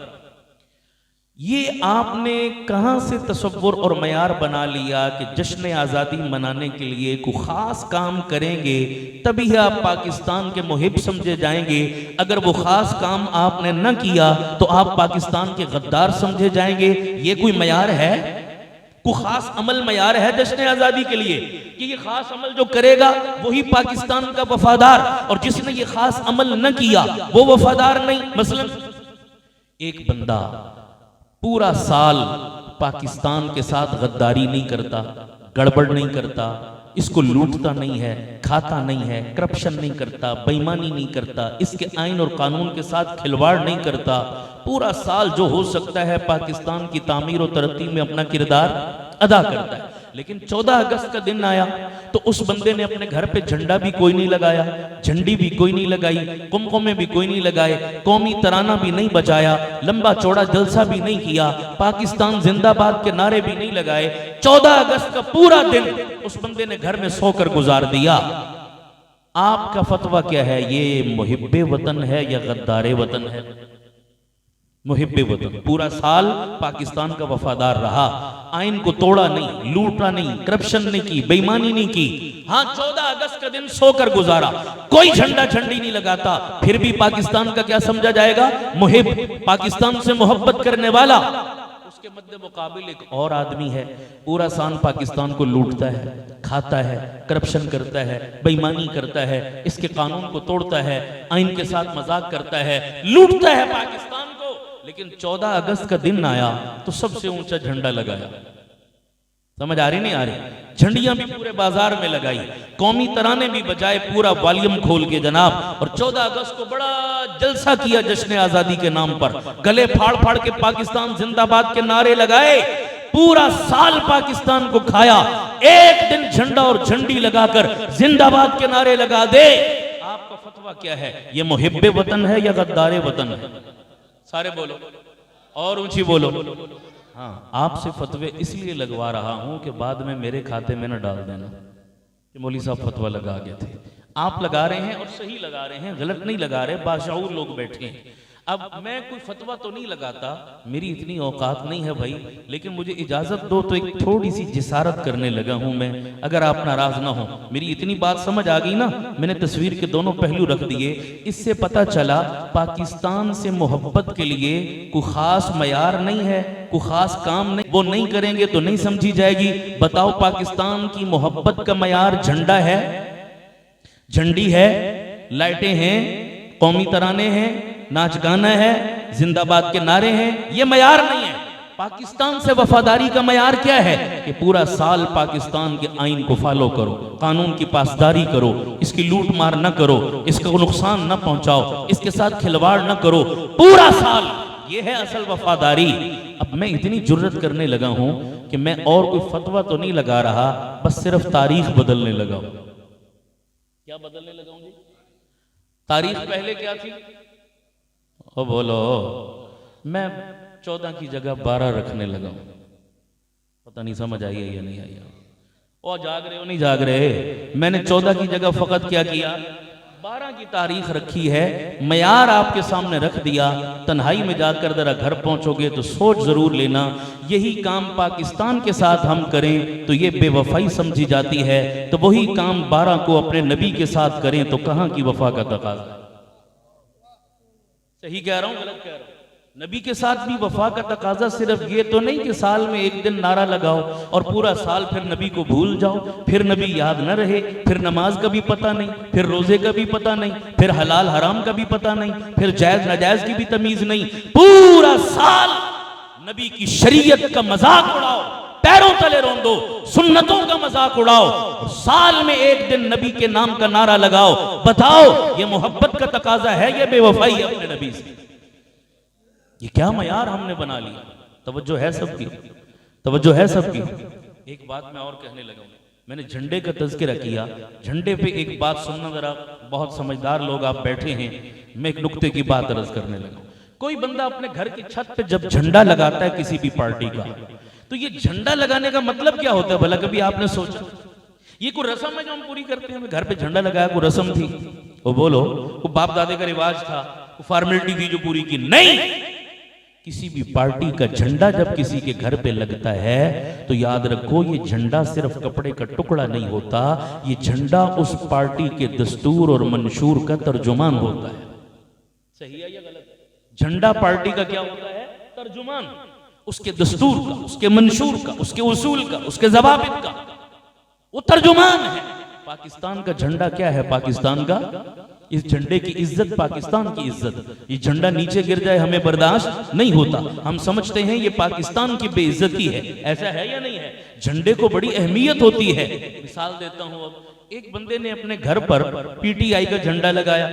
ये आपने कहां से तसव्वुर और मयार बना लिया कि जश्न आज़ादी मनाने के लिए कोई ख़ास काम करेंगे तभी आप पाकिस्तान के मुहिब समझे जाएंगे, अगर वो ख़ास काम आपने न किया तो आप पाकिस्तान के गद्दार समझे जाएंगे? ये कोई मयार है? कोई ख़ास अमल मयार है जश्न आज़ादी के लिए कि ये ख़ास अमल जो करेगा वही पाकिस्तान का वफादार, और जिसने ये ख़ास अमल न किया वो वफादार नहीं? मसलन एक बंदा पूरा साल पाकिस्तान के साथ गद्दारी नहीं करता, गड़बड़ नहीं करता, इसको लूटता नहीं है, खाता नहीं है, करप्शन नहीं करता, बेईमानी नहीं करता, इसके आइन और कानून के साथ खिलवाड़ नहीं करता, पूरा साल जो हो सकता है पाकिस्तान की तामीर और तरक्की में अपना किरदार अदा करता है, लेकिन 14 अगस्त का दिन आया तो उस बंदे ने अपने घर पे झंडा भी कोई नहीं लगाया, झंडी भी कोई नहीं लगाई, कुमकुमे भी कोई नहीं लगाए, कौमी तराना भी नहीं बजाया, लंबा चौड़ा जलसा भी नहीं किया, पाकिस्तान जिंदाबाद के नारे भी नहीं लगाए। 14 अगस्त का पूरा दिन उस बंदे ने घर में सोकर गुजार दिया। आपका फतवा क्या है? ये मुहिब्बे वतन है या गद्दारे वतन है? मुहिब्बे वतन। पूरा साल पाकिस्तान का वफादार रहा, आइन को तोड़ा नहीं, लूटा नहीं, करप्शन नहीं की, बेईमानी नहीं की। हाँ 14 अगस्त का दिन सोकर गुजारा, कोई झंडा झंडी नहीं लगाता, फिर भी पाकिस्तान का क्या समझा जाएगा? मुहिब, पाकिस्तान से मोहब्बत करने वाला। उसके मद्दे मुकाबिल एक और आदमी है, पूरा साल पाकिस्तान को लूटता है, खाता है, करप्शन करता है, बेईमानी करता है, इसके कानून को तोड़ता है, आइन के साथ मजाक करता है, लूटता है पाकिस्तान को, लेकिन 14 अगस्त का दिन आया तो सबसे ऊंचा झंडा लगाया। समझ आ रही नहीं आ रही? झंडियां भी पूरे बाजार में लगाई, कौमी तराने भी बजाए पूरा वॉल्यूम खोल के जनाब, और 14 अगस्त को बड़ा जलसा किया जश्न आजादी के नाम पर, गले फाड़ फाड़ के पाकिस्तान जिंदाबाद के नारे लगाए, पूरा साल पाकिस्तान को खाया, एक दिन झंडा और झंडी लगाकर जिंदाबाद के नारे लगा दे। आपका फतवा क्या है? ये मुहिब्बे वतन है या गद्दारे वतन है? सारे बोलो और ऊंची बोलो। हाँ आपसे फतवे इसलिए लगवा रहा हूं कि बाद में मेरे खाते में न डाल देना कि मौली साहब फतवा लगा गए थे। आप लगा रहे हैं और सही लगा रहे हैं, गलत नहीं लगा रहे, बाशऊर लोग बैठे हैं। अब मैं कोई फतवा तो नहीं लगाता, मेरी इतनी औकात नहीं है भाई, लेकिन मुझे इजाजत दो तो एक थोड़ी सी जिसारत करने लगा हूं मैं, अगर आप नाराज ना हो। मेरी इतनी बात समझ आ गई ना, मैंने तस्वीर के दोनों पहलू रख दिए, इससे पता चला पाकिस्तान से मोहब्बत के लिए कोई खास मयार नहीं है, कोई खास काम नहीं, वो नहीं करेंगे तो नहीं समझी जाएगी। बताओ पाकिस्तान की मोहब्बत का मयार झंडा है, झंडी है, लाइटें हैं, कौमी तराने हैं, नाच गाना है, जिंदाबाद के नारे हैं, ये मयार नहीं है। पाकिस्तान से वफादारी का मयार क्या है कि पूरा साल पाकिस्तान के आइन को फॉलो करो, कानून की पासदारी करो, इसकी लूट मार न करो, इसको नुकसान न पहुंचाओ, इसके साथ खिलवाड़ न करो, पूरा साल। ये है असल वफादारी। अब मैं इतनी जुर्रत करने लगा हूं कि मैं और कोई फतवा तो नहीं लगा रहा, बस सिर्फ तारीख बदलने लगा हूं। क्या बदलने लगा हूं जी? तारीख पहले क्या थी? ओ बोलो। मैं 14 की जगह 12 रखने लगा हूं। पता नहीं समझ आई है या नहीं आई? ओ जाग रहे हो नहीं जाग रहे? मैंने 14 की जगह फकत क्या किया? 12 की तारीख रखी है, मयार आपके सामने रख दिया। तन्हाई में जाकर जरा घर पहुंचोगे तो सोच जरूर लेना, यही काम पाकिस्तान के साथ हम करें तो ये बेवफाई समझी जाती है, तो वही काम 12 को अपने नबी के साथ करें तो कहां की वफा का तकाज़ा? सही कह रहा हूं गलत कह रहा हूं? नबी के साथ भी वफा का तकाजा सिर्फ ये तो नहीं कि साल में एक दिन नारा लगाओ और पूरा साल फिर नबी को भूल जाओ, फिर नबी याद न रहे, फिर नमाज का भी पता नहीं, फिर रोजे का भी पता नहीं, फिर हलाल हराम का भी पता नहीं, फिर जायज नाजायज की भी तमीज नहीं। पूरा साल नबी की शरीयत का मजाक उड़ाओ, पैरों तले रोंदो, सुन्नतों का मजाक उड़ाओ, साल में एक दिन नबी के नाम का नारा लगाओ। बताओ ये मोहब्बत का तकाजा है, ये बेवफाई अपने नबी से? ये क्या मयार हमने बना लिया? तवज्जो है सबकी, तवज्जो है सबकी। एक बात मैं और कहने लगा, मैंने झंडे का तज़किरा किया, झंडे पे एक बात सुनना जरा, बहुत समझदार लोग आप बैठे हैं, मैं एक नुक्ते की बात अर्ज करने लगा। कोई बंदा अपने घर की छत पे जब झंडा लगाता है किसी भी पार्टी का, तो ये झंडा लगाने का मतलब क्या होता है भला? कभी आपने सोचा? ये कोई रस्म है जो हम पूरी करते हैं? घर पे झंडा लगाया, कोई रस्म थी? वो बोलो, वो बाप दादे का रिवाज था, वो फॉर्मेलिटी थी जो पूरी की? नहीं। किसी भी पार्टी का झंडा जब किसी के घर पे लगता है तो याद रखो, ये झंडा सिर्फ कपड़े का टुकड़ा नहीं होता, ये झंडा उस पार्टी के दस्तूर और मंशूर का तर्जुमान होता है। सही है या गलत? झंडा पार्टी का क्या होता है? तर्जुमान, उसके दस्तूर का, उसके मंशूर का, उसके उसूल का, उसके ज़वाबित का, वो तर्जुमान है। पाकिस्तान का झंडा क्या है? पाकिस्तान का, इस झंडे की इज्जत पाकिस्तान की इज्जत। ये झंडा नीचे गिर जाए हमें बर्दाश्त नहीं होता, हम समझते हैं ये पाकिस्तान की बेइज्जती है। ऐसा है या नहीं है? झंडे को बड़ी अहमियत होती है। मिसाल देता हूं, अब एक बंदे ने अपने घर पर पीटीआई का झंडा लगाया,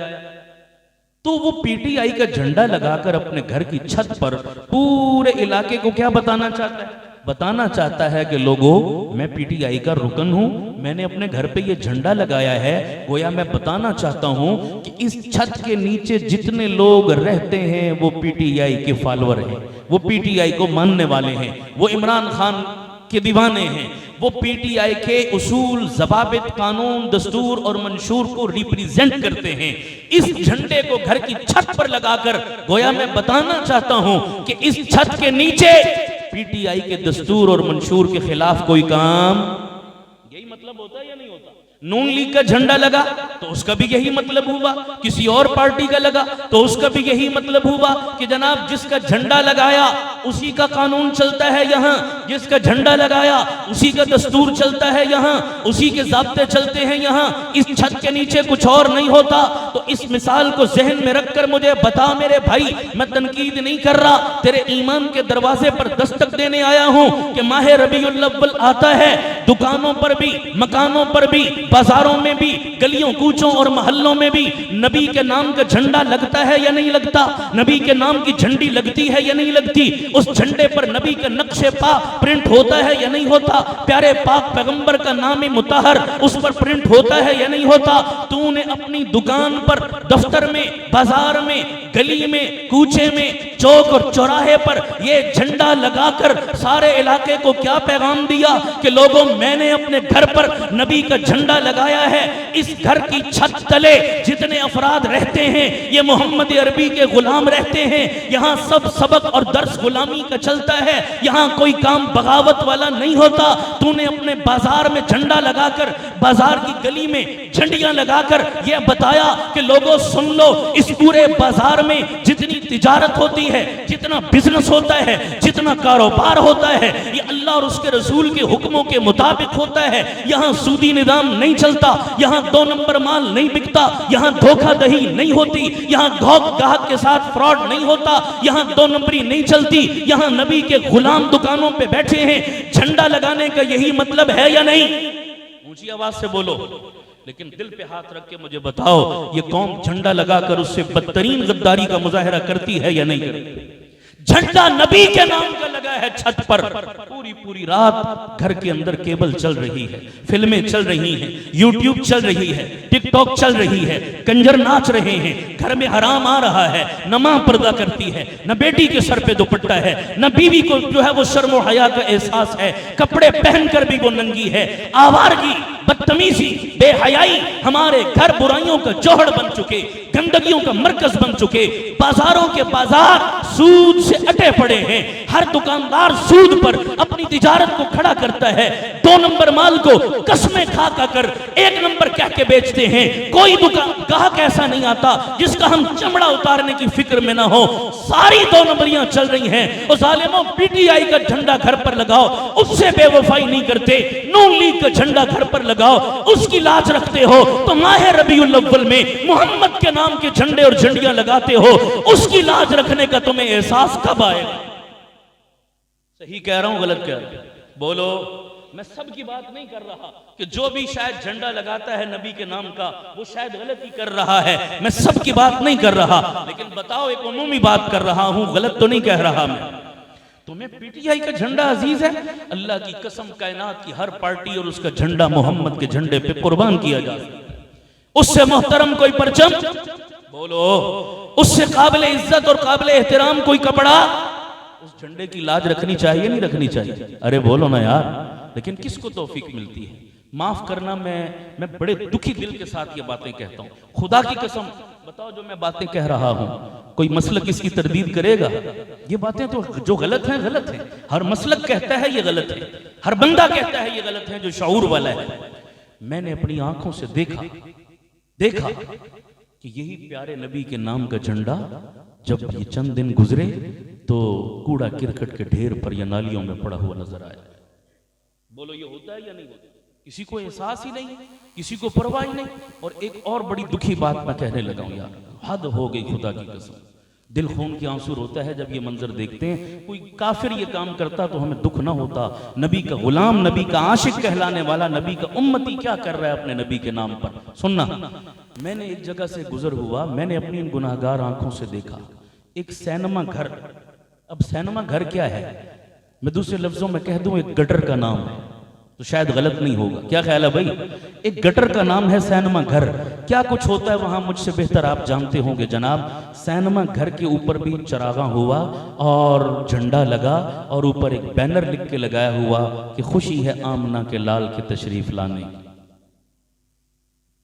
तो वो पीटीआई का झंडा लगाकर अपने घर की छत पर पूरे इलाके को क्या बताना चाहता है? बताना चाहता है कि लोगों, मैं पीटीआई का रुकन हूं, मैंने अपने घर पे ये झंडा लगाया है। गोया मैं बताना चाहता हूं कि इस छत के नीचे जितने लोग रहते हैं वो पीटीआई के फॉलोअर हैं, वो पीटीआई को मानने वाले हैं, वो इमरान खान के दीवाने हैं, वो पीटीआई के उसूल, ज़वाबित, कानून, दस्तूर और मंशूर को रिप्रेजेंट करते हैं। इस झंडे को घर की छत पर लगाकर गोया मैं बताना चाहता हूं कि इस छत के नीचे पीटीआई के दस्तूर और मंशूर के खिलाफ कोई काम, यही मतलब होता है या नहीं होता? नून लीग का झंडा लगा तो उसका भी यही मतलब हुआ, किसी और पार्टी का लगा तो उसका भी यही मतलब हुआ कि जनाब जिसका झंडा लगाया उसी का कानून चलता है यहाँ, जिसका झंडा लगाया उसी का दस्तूर चलता है यहाँ, उसी के ज़ाब्ते चलते हैं यहाँ। इस छत के नीचे कुछ और नहीं होता। तो इस मिसाल को जहन में रखकर मुझे बता मेरे भाई, मैं तनकीद नहीं कर रहा, तेरे ईमान के दरवाजे पर दस्तक देने आया हूँ कि माह रबीउल अव्वल आता है, दुकानों पर भी, मकानों पर भी, बाजारों में भी, गलियों कूचों और मोहल्लों में भी नबी के नाम का झंडा लगता है या नहीं लगता? नबी के नाम की झंडी लगती है या नहीं लगती? उस झंडे पर नबी का नक्शे पा प्रिंट होता है या नहीं होता? प्यारे पाक पैगंबर का नाम मुतहर उस पर प्रिंट होता है या नहीं होता? तूने अपनी दुकान पर, दफ्तर में, बाजार में, गली में, कूचे में, चौक और चौराहे पर ये झंडा लगाकर सारे इलाके को क्या पैगाम दिया कि लोगों, मैंने अपने घर पर नबी का झंडा लगाया है। इस घर की छत तले जितने अफराद रहते हैं ये मोहम्मद अरबी के गुलाम रहते हैं। यहाँ सब सबक और दर्स गुलामी का चलता है, यहाँ कोई काम बगावत वाला नहीं होता। तूने अपने बाजार में झंडा लगाकर, बाजार की गली में झंडियां लगाकर यह बताया कि लोगों सुन लो, इस पूरे बाजार में जितनी तिजारत होती है, जितना बिजनेस होता है, जितना कारोबार होता है, ये अल्लाह और उसके रसूल के हुक्मों के मुताबिक होता है। यहाँ सूदी निजाम नहीं चलता, यहाँ 2 नंबर माल नहीं बिकता, यहाँ धोखाधड़ी नहीं होती, यहाँ ग्राहक के साथ फ्रॉड नहीं होता, यहाँ 2 नंबरी नहीं चलती। यहाँ नबी के गुलाम दुकानों पे बैठे हैं। झंडा लगाने का यही मतलब है या नहीं? ऊंची आवाज से बोलो, लेकिन दिल पे हाथ रख के मुझे बताओ, ये कौम झंडा लगाकर उससे बदतरीन गद्दारी का मुजाहरा करती है या नहीं करती? झंडा नबी के नाम का लगा है छत पर, पूरी रात घर के अंदर केबल चल रही है, फिल्में चल रही हैं, यूट्यूब चल रही है, टिकटॉक चल रही है, कंजर नाच रहे हैं, घर में हराम आ रहा है, न मां पर्दा करती है, न बेटी के सर पे दुपट्टा है, न बीवी को जो है वो शर्म और हया का एहसास है, कपड़े पहनकर भी वो नंगी है। आवारगी, बदतमीजी, बेहयाई हमारे घर बुराइयों का जौहर बन चुके, गंदगियों का मरकज बन चुके, बाजारों के बाजार सूद से अटे पड़े हैं, हर दुकानदार सूद पर अपनी तिजारत को खड़ा करता है। 2 नंबर माल को कस्में खा कर 1 नंबर कह के बेचते हैं। कोई दुकान ग्राहक ऐसा नहीं आता जिसका हम चमड़ा उतारने की फिक्र में ना हो। सारी 2 नंबरियां चल रही हैं। और जालिमों, पीटीआई का झंडा घर पर लगाओ, उससे बेवफाई नहीं करते। नून लीग का झंडा घर पर लगाओ, उसकी लाज रखते हो। तो माह रबीउल अव्वल में मोहम्मद के नाम के झंडे और झंडियां लगाते हो, उसकी लाज रखने का तुम्हें एहसास कब आएगा? सही कह रहा हूं, गलत कह रहा हूं? बोलो। मैं सबकी बात नहीं कर रहा कि जो भी शायद झंडा लगाता है नबी के नाम का वो शायद गलती कर रहा है। मैं सबकी बात नहीं कर रहा, लेकिन बताओ, एक उमूमी बात कर रहा हूं, गलत तो नहीं कह रहा मैं। तुम्हें पीटीआई का झंडा अजीज है? अल्लाह की कसम, कायनात की हर पार्टी और उसका झंडा मोहम्मद के झंडे पे कुर्बान किया जा सकता है। उससे मोहतरम कोई परचम, बोलो, उससे काबिल इज्जत और काबिल एहतराम कोई कपड़ा, उस झंडे की लाज रखनी चाहिए नहीं रखनी चाहिए? अरे बोलो ना यार। लेकिन किसको तौफीक मिलती है? माफ करना, मैं बड़े दुखी दिल के साथ ये बातें कहता हूं। खुदा की कसम, बताओ, जो मैं बातें कह रहा हूं, कोई मसलक इसकी तरदीद करेगा? ये बातें तो जो गलत हैं गलत हैं। हर मसलक कहता है ये गलत है, हर बंदा कहता है ये गलत है जो शऊर वाला है। मैंने अपनी आंखों से देखा कि यही प्यारे नबी के नाम का झंडा जब ये चंद दिन गुजरे तो कूड़ा किरकट के ढेर पर या नालियों में पड़ा हुआ नजर आया। बोलो, ये होता है या नहीं होता? किसी को एहसास ही नहीं, किसी को परवाह ही नहीं। और एक और बड़ी दुखी बात मैं कहने लगा हूं यार, हद हो गई खुदा की कसम। दिल खून के आंसू रोता है जब ये मंजर देखते हैं। कोई काफिर ये काम करता तो हमें दुख ना होता। नबी का गुलाम, नबी का आशिक कहलाने वाला, नबी का उम्मती क्या कर रहा है अपने नबी के नाम पर? सुनना, मैंने एक जगह से गुजर हुआ, मैंने अपनी इन गुनाहगार आंखों से देखा एक सिनेमा घर। अब सिनेमा घर क्या है? मैं दूसरे लफ्जों में कह दूं, एक गटर का नाम है, तो शायद गलत नहीं होगा। क्या ख्याल है भाई? एक गटर का नाम है सिनेमा घर। क्या कुछ होता है वहां मुझसे बेहतर आप जानते होंगे जनाब। सिनेमा घर के ऊपर भी चरागा हुआ और झंडा लगा और ऊपर एक बैनर लिख के लगाया हुआ कि खुशी है आमना के लाल के तशरीफ लाने की।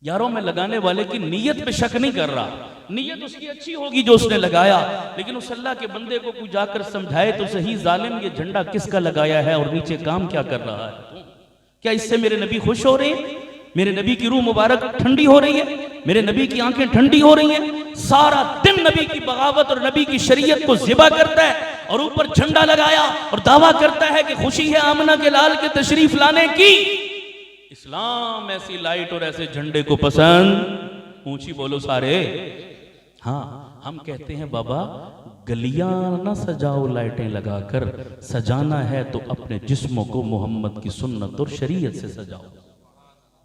यारों, मैं लगाने वाले की नीयत पे शक नहीं कर रहा, नीयत उसकी अच्छी होगी जो उसने लगाया, लेकिन उस अल्लाह के बंदे को कोई जाकर समझाए तो सही, जालिम ये झंडा किसका लगाया है और नीचे काम क्या कर रहा है? क्या इससे मेरे नबी खुश हो रहे हैं? मेरे नबी की रूह मुबारक ठंडी हो रही है? मेरे नबी की आंखें ठंडी हो रही हैं? सारा दिन नबी की बगावत और नबी की शरीयत को ज़िबा करता है और ऊपर झंडा लगाया और दावा करता है कि खुशी है आमना के लाल के तशरीफ लाने की। इस्लाम ऐसी लाइट और ऐसे झंडे को पसंद, ऊंची बोलो सारे। हाँ, हम कहते हैं बाबा, गलियां ना सजाओ लाइटें लगाकर, सजाना है तो अपने जिस्मों को मोहम्मद की सुन्नत और शरीयत से सजाओ।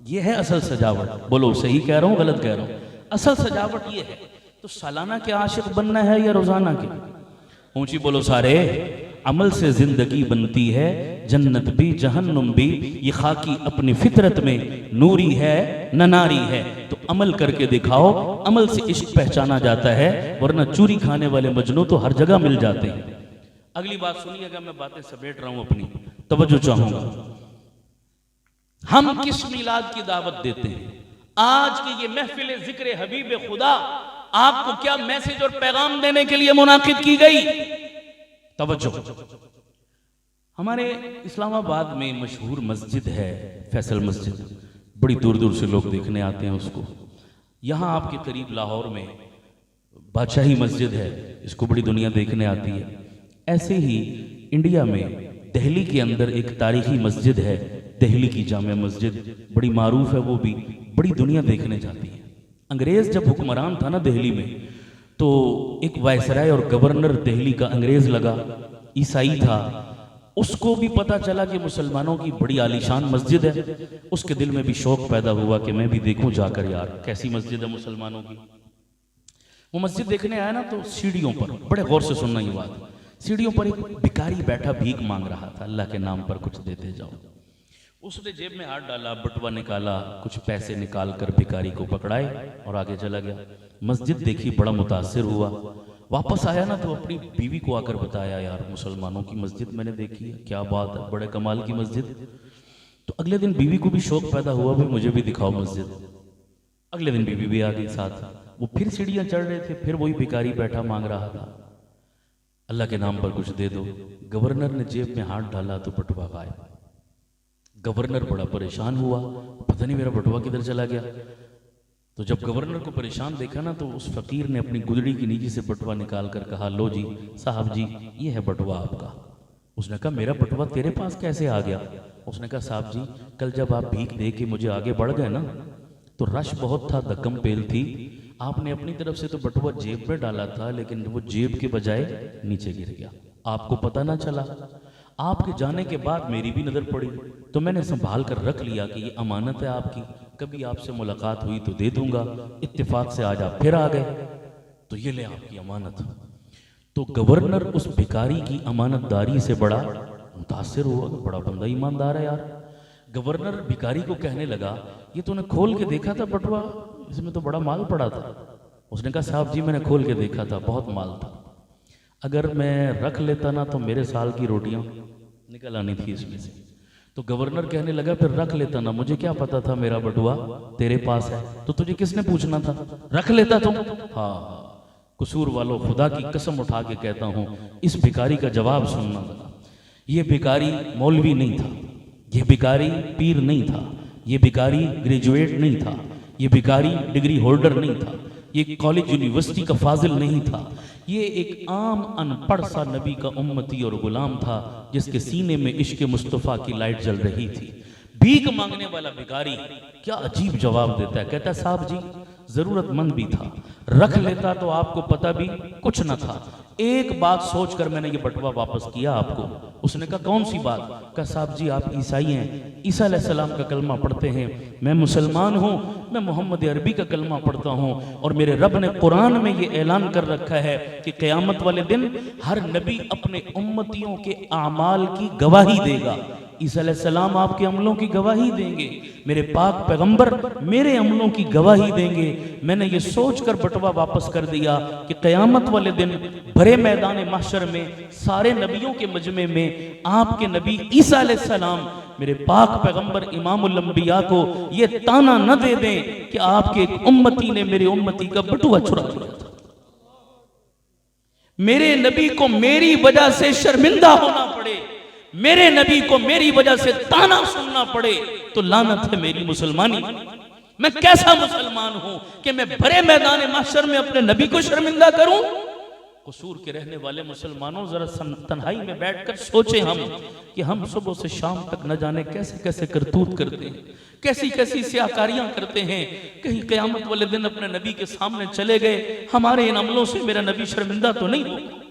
ये है असल सजावट। बोलो, सही कह रहा हूं गलत कह रहा हूं? असल सजावट ये है। तो सालाना के आशिक बनना है या रोजाना के? ऊंची बोलो सारे। अमल से जिंदगी बनती है, जन्नत भी जहन्नुम भी, ये खाकी अपनी फितरत में नूरी है न नारी है। तो अमल करके दिखाओ, अमल से इश्क पहचाना जाता है, वरना चूरी खाने वाले मजनू तो हर जगह मिल जाते हैं। अगली बात सुनिएगा, मैं बातें समेट रहा हूं, अपनी तवज्जो चाहूंगा। हम किस मिलाद की दावत देते हैं? आज की ये महफिल जिक्र हबीब खुदा आपको क्या मैसेज और पैगाम देने के लिए मुनाकिद की गई? तवज्जो। हमारे इस्लामाबाद में मशहूर मस्जिद है फैसल मस्जिद, बड़ी दूर दूर से लोग देखने आते हैं उसको। यहाँ आपके करीब लाहौर में बादशाही मस्जिद है, इसको बड़ी दुनिया देखने आती है। ऐसे ही इंडिया में दिल्ली के अंदर एक तारीखी मस्जिद है, दिल्ली की जामे मस्जिद, बड़ी मारूफ है, वो भी बड़ी दुनिया देखने जाती है। अंग्रेज जब हुक्मरान था ना दिल्ली में, तो एक वायसराय और गवर्नर दिल्ली का अंग्रेज लगा, ईसाई था। उसको भी पता चला कि मुसलमानों की बड़ी आलीशान मस्जिद है। उसके दिल में भी शौक पैदा हुआ कि मैं भी देखूं जाकर, यार कैसी मस्जिद है मुसलमानों की। वो मस्जिद देखने आया ना, तो सीढ़ियों पर, बड़े गौर से सुनना ये बात, सीढ़ियों पर एक भिखारी बैठा भीख मांग रहा था, अल्लाह के नाम पर कुछ देते जाओ। उसने जेब में हाथ डाला, बटुआ निकाला, कुछ पैसे निकाल कर भिखारी को पकड़ाए और आगे चला गया। मस्जिद देखी, बड़ा मुतासिर हुआ। वापस आया ना, तो अपनी बीवी को आकर बताया, यार मुसलमानों की मस्जिद मैंने देखी है, क्या बात है, बड़े कमाल की मस्जिद। तो अगले दिन बीवी को भी शौक पैदा हुआ, भाई मुझे भी दिखाओ मस्जिद। अगले दिन बीवी भी आ गई साथ। वो फिर सीढ़ियां चढ़ रहे थे, फिर वही भिखारी बैठा मांग रहा था। अल्लाह के नाम पर कुछ दे दो। गवर्नर ने जेब में हाथ डाला तो बटुआ गायब। गवर्नर बड़ा परेशान हुआ, पता नहीं मेरा बटुआ किधर चला गया। तो जब गवर्नर को परेशान देखा ना, तो उस फकीर ने अपनी गुदड़ी की नीचे से बटुआ निकाल कर कहा, लो जी साहब जी, ये है बटुआ आपका। उसने कहा, मेरा बटुआ तेरे पास कैसे आ गया? उसने कहा, साहब जी, कल जब आप भीख दे के मुझे आगे बढ़ गए ना, तो रश बहुत था, धक्कम पेल थी, आपने अपनी तरफ से तो बटुआ जेब में डाला था, लेकिन वो जेब के बजाय नीचे गिर गया, आपको पता ना चला। आपके जाने के बाद मेरी भी नज़र पड़ी, तो मैंने संभाल कर रख लिया कि ये अमानत है आपकी, कभी आपसे मुलाकात हुई तो दे दूंगा। इत्तेफाक से आज आप फिर आ गए, तो ये ले आपकी अमानत। तो गवर्नर उस भिखारी की अमानतदारी से बड़ा मुतासिर हुआ, बड़ा बंदा ईमानदार है यार। गवर्नर भिखारी को कहने लगा, ये तूने खोल के देखा था बटुआ, इसमें तो बड़ा माल पड़ा था। उसने कहा, साहब जी मैंने खोल के देखा था, बहुत माल था, अगर मैं रख लेता ना तो मेरे साल की रोटियां निकल आनी थी इसमें से। तो गवर्नर कहने लगा, फिर रख लेता ना, मुझे क्या पता था मेरा बटुआ तेरे पास है, तो तुझे किसने पूछना था, रख लेता तुम। हाँ, कसूर वालों, खुदा की कसम उठा के कहता हूं, इस भिखारी का जवाब सुनना था। ये भिखारी मौलवी नहीं था, ये भिखारी पीर नहीं था, ये भिखारी ग्रेजुएट नहीं था, ये भिखारी डिग्री होल्डर नहीं था, ये कॉलेज यूनिवर्सिटी का फाजिल नहीं था, ये एक आम अनपढ़ सा नबी का उम्मती और गुलाम था, जिसके सीने में इश्क मुस्तफ़ा की लाइट जल रही थी। भीख मांगने वाला भिखारी क्या अजीब जवाब देता है, कहता है, साहब जी जरूरतमंद भी था, रख लेता तो आपको पता भी कुछ न था, एक बात सोचकर मैंने ये बटुआ वापस किया आपको। उसने कहा, कौन सी बात? कहा, साहब जी आप ईसाई हैं, ईसा अलैहिस्सलाम का कलमा पढ़ते हैं, मैं मुसलमान हूँ, मैं मोहम्मद अरबी का कलमा पढ़ता हूँ, और मेरे रब ने कुरान में ये ऐलान कर रखा है कि क़यामत वाले दिन हर नबी अपने उम्मतियों के आमाल की गवाही देगा। ईसा अलैहिस्सलाम आपके अमलों की गवाही देंगे, मेरे पाक पैगंबर मेरे अमलों की गवाही देंगे। मैंने ये सोचकर बटुआ वापस कर दिया कि क़यामत वाले दिन भरे मैदान महशर में सारे नबियों के मजमे में आपके नबी ईसा अलैहिस्सलाम मेरे पाक पैगंबर इमामुल अंबिया को ये ताना न दे दें कि आपके एक उम्मती ने मेरे उम्मती का बटुआ चुरा लिया था। मेरे नबी को मेरी वजह से शर्मिंदा होना पड़े, मेरे नबी को मेरी वजह से ताना सुनना पड़े, तो लानत है मेरी मुसलमानी। मैं कैसा मुसलमान हूं कि मैं भरे मैदान महशर में अपने नबी को शर्मिंदा करूं? कसूर के रहने वाले मुसलमानों, जरा तन्हाई में बैठकर सोचें हम कि हम सुबह से शाम तक न जाने कैसे कैसे करतूत करते हैं, कैसी कैसी स्याकारियां करते हैं। कहीं क़यामत वाले दिन अपने नबी के सामने चले गए, हमारे इन अमलों से मेरा नबी शर्मिंदा तो नहीं होगा,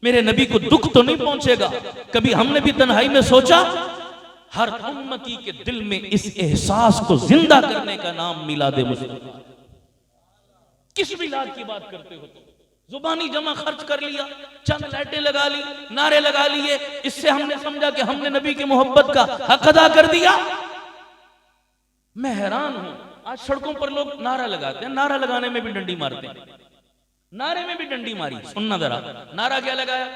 मेरे नबी को दुख तो नहीं पहुंचेगा? कभी हमने भी तन्हाई में सोचा? हर उम्मती के दिल में इस एहसास को जिंदा करने का नाम मिलादे मुस्तफा। किस मिलाद की बात करते हो तुम? जुबानी जमा खर्च कर लिया, चंद लाइटें लगा ली, नारे लगा लिए, इससे हमने समझा कि हमने नबी की मोहब्बत का हक अदा कर दिया। मैं हैरान हूं, आज सड़कों पर लोग नारा लगाते हैं, नारा लगाने में भी डंडी मारते हैं, नारे में भी डंडी मारी। सुनना जरा, नारा क्या लगाया?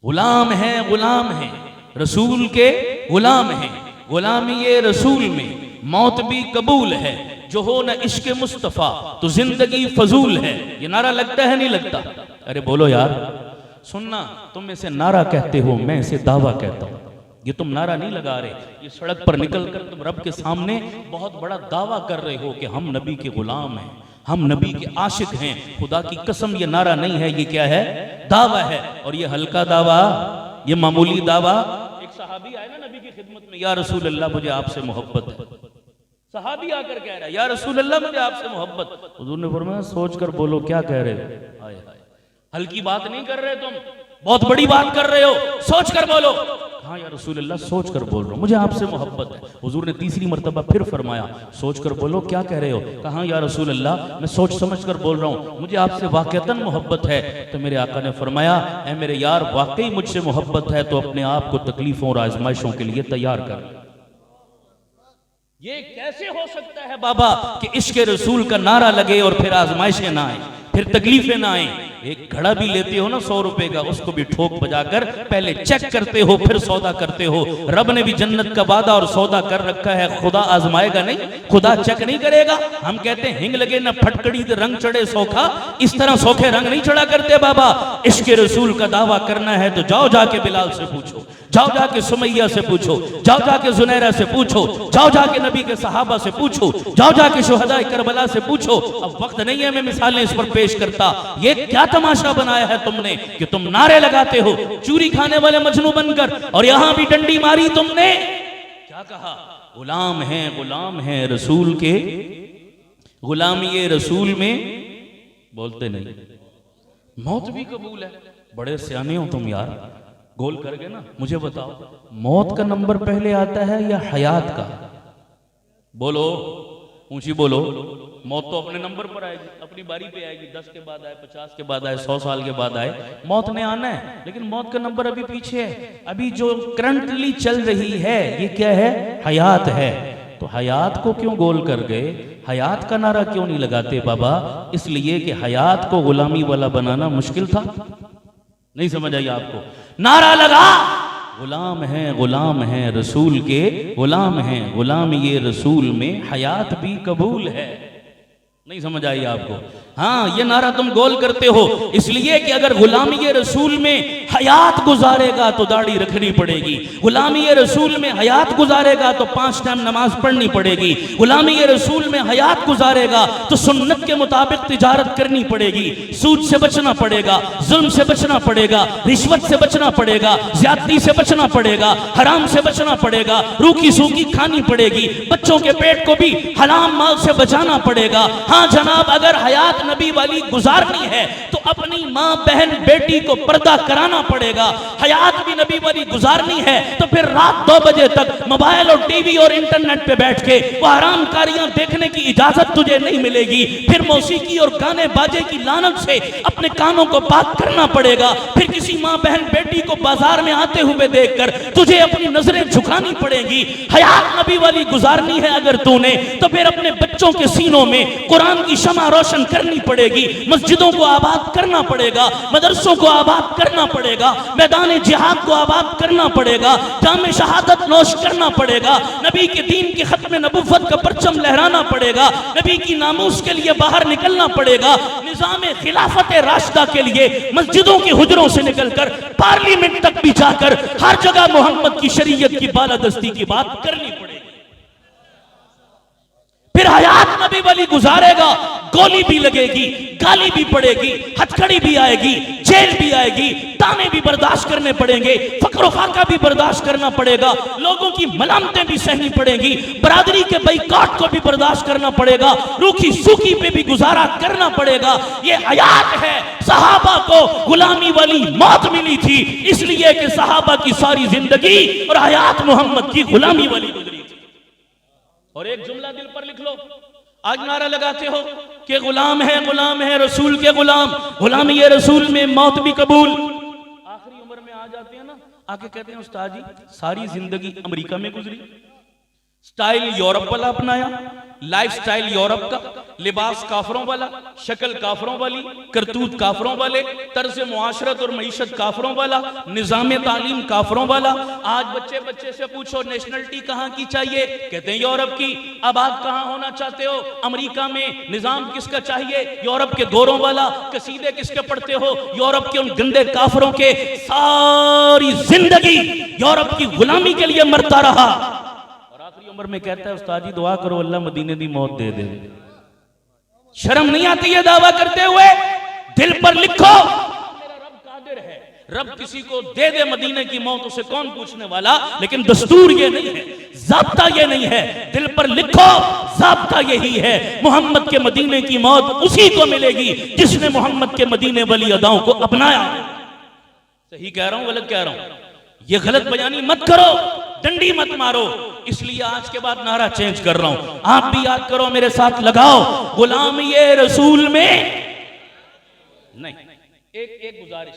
गुलाम है, गुलाम है, रसूल के गुलाम है, गुलामी ये रसूल में मौत भी कबूल है, जो हो न इश्क मुस्तफा तो जिंदगी फजूल है। ये नारा लगता है नहीं लगता? अरे बोलो यार। सुनना, तुम इसे नारा कहते हो, मैं इसे दावा कहता हूं। ये तुम नारा नहीं लगा रहे, ये सड़क पर निकलकर तुम रब के सामने बहुत बड़ा दावा कर रहे हो कि हम नबी के गुलाम हैं, हम नबी के आशिक हैं। खुदा की कसम, ये नारा नहीं है, ये क्या है? दावा है। और ये हल्का दावा, ये मामूली दावा। एक सहाबी आए ना नबी की खिदमत में, या रसूल अल्लाह मुझे आपसे मोहब्बत है। सहाबी आकर कह रहा है, या रसूल अल्लाह मुझे आपसे मोहब्बत। हुजूर ने फरमाया, सोच कर बोलो क्या कह रहे हो। हाय हाय, हल्की बात नहीं कर रहे तुम, बहुत बड़ी बात कर रहे हो, सोच कर बोलो। हाँ या रसूल अल्लाह, सोच कर बोल रहा हूँ, मुझे आपसे मोहब्बत है। हुजूर ने तीसरी मर्तबा फिर फरमाया, सोच कर बोलो क्या कह रहे हो। कहा, या रसूल अल्लाह, मैं सोच समझ कर बोल रहा हूँ, मुझे आपसे वाकईतन मोहब्बत है। तो मेरे आका ने फरमाया, ऐ मेरे यार, वाकई मुझसे मोहब्बत है तो अपने आप को तकलीफों और आजमाइशों के लिए तैयार कर। ये कैसे हो सकता है बाबा कि इश्क रसूल का नारा लगे और फिर आजमाइशें ना आए, फिर तकलीफें ना आए। एक घड़ा भी लेते हो ना 100 रुपए का, उसको भी ठोक बजाकर पहले चेक करते हो, फिर सौदा करते हो। रब ने भी जन्नत का वादा और सौदा कर रखा है, खुदा आजमाएगा नहीं, खुदा चेक नहीं करेगा। हम कहते हैं हिंग लगे ना फटकड़ी तो रंग चढ़े सौखा, इस तरह सौखे रंग नहीं चढ़ा करते बाबा। इश्क रसूल का दावा करना है तो जाओ जाके बिलाल से पूछो, जाओ जाके सुमैया से पूछो, जाओ जाके जुनैरा से पूछो, जाओ जाके नबी के सहाबा से पूछो, जाओ जाके शुहदा करबला से पूछो। अब वक्त नहीं है मैं मिसालें इस पर पेश करता। ये क्या तमाशा बनाया है तुमने कि तुम नारे लगाते हो चूरी खाने वाले मजनू बनकर, और यहां भी डंडी मारी तुमने। क्या कहा? गुलाम है रसूल के, गुलामी रसूल में बोलते नहीं, मौत भी कबूल है। बड़े सियाने हो तुम यार, गोल कर गए ना। मुझे बताओ, मौत का नंबर पहले आता है या हयात का? बोलो, ऊंची बोलो। मौत तो अपने नंबर पर आएगी, अपनी बारी पे आएगी। 10 के बाद आए, 50 के बाद आए, 100 साल के बाद आए, मौत ने आना है। लेकिन मौत का नंबर अभी पीछे है। अभी जो करंटली चल रही है ये क्या है? हयात है। तो हयात को क्यों गोल कर गए? हयात का नारा क्यों नहीं लगाते बाबा? इसलिए कि हयात को गुलामी वाला बनाना मुश्किल था। नहीं समझ आई आपको? नारा लगा, गुलाम है रसूल के, गुलाम है, गुलाम ये रसूल में हयात भी कबूल है। नहीं समझ आई आपको? हाँ, ये नारा तुम गोल करते हो इसलिए कि अगर गुलामी ये रसूल में हयात गुजारेगा तो दाढ़ी रखनी पड़ेगी, गुलामी ये रसूल में हयात गुजारेगा तो 5 टाइम नमाज पढ़नी पड़ेगी, गुलामी ये रसूल में हयात गुजारेगा तो सुन्नत के मुताबिक तिजारत करनी पड़ेगी, सूद से बचना पड़ेगा, जुल्म से बचना पड़ेगा, रिश्वत से बचना पड़ेगा, ज्यादती से बचना पड़ेगा, हराम से बचना पड़ेगा, रूखी सूखी खानी पड़ेगी, बच्चों के पेट को भी हराम माल से बचाना पड़ेगा। हाँ जनाब, अगर हयात नबी वाली गुजारनी है तो अपनी माँ बहन बेटी को पर्दा कराना पड़ेगा। हयात भी नबी वाली गुजारनी है तो फिर रात 2 बजे तक मोबाइल और टीवी और इंटरनेट पे बैठ के वो हरामकारियां देखने की इजाजत तुझे नहीं मिलेगी। फिर मौसीकी और गाने बाजे की लानत से अपने कानों को पाक करना पड़ेगा। फिर किसी माँ बहन बेटी को बाजार में आते हुए देखकर तुझे अपनी नजरें झुकानी पड़ेगी। हयात नबी वाली गुजारनी है अगर तूने तो फिर अपने बच्चों के सीनों में कुरान की शमा रोशन करनी पड़ेगी, मस्जिदों को आबाद करना पड़ेगा, मदरसों को आबाद करना पड़ेगा, मैदान जिहाद को आबाद करना पड़ेगा, जामे शहादत नोश करना पड़ेगा, नबी के दीन के खत्म नबुव्वत का परचम लहराना पड़ेगा, नबी की नामूस के लिए बाहर निकलना पड़ेगा, निजाम खिलाफत राशिदा के लिए मस्जिदों के हुजरों से निकलकर पार्लियामेंट तक भी जाकर हर जगह मोहम्मद की शरीयत की बालादस्ती की बात करनी पड़ेगी। फिर हयात नबी वाली गुजारेगा, गोली भी लगेगी, गाली भी पड़ेगी, हथकड़ी भी आएगी, जेल भी आएगी, ताने भी बर्दाश्त करने पड़ेंगे, फक्र फाका भी बर्दाश्त करना पड़ेगा, लोगों की मलामतें भी सहनी पड़ेंगी, बरादरी के बाइकाट को भी बर्दाश्त करना पड़ेगा, रूखी सूखी पे भी गुजारा करना पड़ेगा। ये हयात है। सहाबा को गुलामी वाली मौत मिली थी इसलिए कि सहाबा की सारी जिंदगी और हयात मोहम्मद की गुलामी वाली गुजरी थी। और एक जुमला दिल पर लिख लो, आज नारा लगाते हो कि गुलाम है रसूल के गुलाम, गुलामी ये रसूल में मौत भी कबूल। आखिरी उम्र में आ जाते हैं ना, आके कहते हैं उस्ताद जी सारी जिंदगी अमेरिका में गुजरी, स्टाइल यूरोप वाला अपनाया, लाइफ स्टाइल यूरोप का, लिबास काफरों वाला, शक्ल काफरों वाली, करतूत काफरों वाले, तर्ज मुआशरत और मईशत काफरों वाला, निजाम तालीम काफरों वाला। आज बच्चे से पूछो नेशनलिटी कहाँ की चाहिए, कहते हैं यूरोप की। अब आप कहाँ होना चाहते हो? अमेरिका में। निजाम किसका चाहिए? यूरोप के गोरों वाला। कसीदे किसके पढ़ते हो? यूरोप के उन गंदे काफरों के। सारी जिंदगी यूरोप की गुलामी के लिए मरता रहा, आखिरी उम्र में कहता है उस्ताद जी दुआ करो अल्लाह मदीने दी मौत दे दे। शर्म नहीं आती है दावा करते हुए? दिल पर लिखो मेरा रब कादिर है, रब किसी को दे दे मदीने की मौत, उसे कौन पूछने वाला। लेकिन दस्तूर ये नहीं है, ज़ाब्ता ये नहीं है, दिल पर लिखो ज़ाब्ता यही है, मोहम्मद के मदीने की मौत उसी को मिलेगी जिसने मोहम्मद के मदीने वाली अदाओं को अपनाया। सही कह रहा हूं गलत कह रहा हूं? ये गलत बयानी मत करो, डंडी मत मारो। इसलिए आज के बाद नारा चेंज कर रहा हूं, आप भी याद करो मेरे साथ, लगाओ गुलाम ये रसूल में नहीं। एक गुजारिश,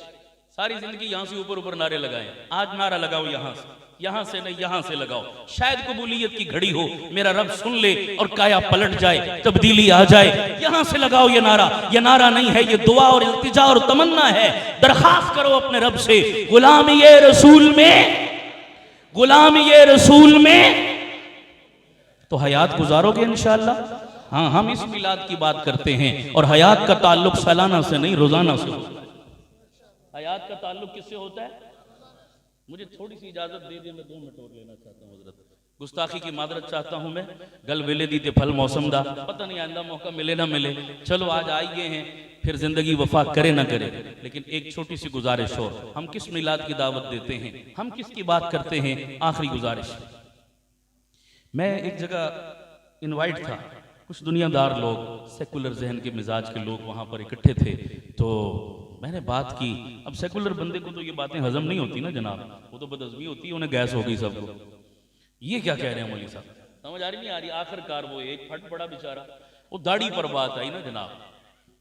सारी जिंदगी यहां से ऊपर नारे लगाए, आज नारा लगाओ यहां से। यहां से नहीं यहां से लगाओ, शायद कबूलियत की घड़ी हो, मेरा रब सुन ले और काया पलट जाए, तब्दीली आ जाए। यहां से लगाओ ये नारा नहीं है, ये दुआ और इल्तिजा और तमन्ना है। दरखास्त करो अपने रब से, गुलाम ये रसूल में तो हयात गुजारोगे इंशाअल्लाह। हाँ, हम इस मिलाद की बात करते हैं और हयात का ताल्लुक सालाना से नहीं रोजाना से होता है। हयात का ताल्लुक किससे होता है? मुझे थोड़ी सी इजाजत दे दे, मैं 2 मिनट और लेना चाहता हूँ हजरत। गुस्ताखी की मादरत चाहता हूँ मैं। गल वेले दी ते फल मौसम दा, पता नहीं आंदा मौका मिले ना मिले। चलो आज आए गए हैं, फिर जिंदगी वफा करे ना करे, लेकिन एक छोटी सी गुजारिश हो, हम किस मिलाद की दावत देते हैं, हम किसकी बात करते हैं? आखिरी गुजारिश, मैं एक जगह इनवाइट था, कुछ दुनियादार लोग, सेकुलर जहन के मिजाज के लोग वहाँ पर इकट्ठे थे, तो मैंने बात की। अब सेकुलर बंदे को तो ये बातें हजम नहीं होती ना जनाब, वो तो बदअज़मी होती है, उन्हें गैस हो गई सबको। ये क्या कह रहे हैं मौलवी साहब, समझ आ रही नहीं आ रही? आखिरकार वो एक फट पड़ा बेचारा, वो दाढ़ी पर बात आई ना जनाब,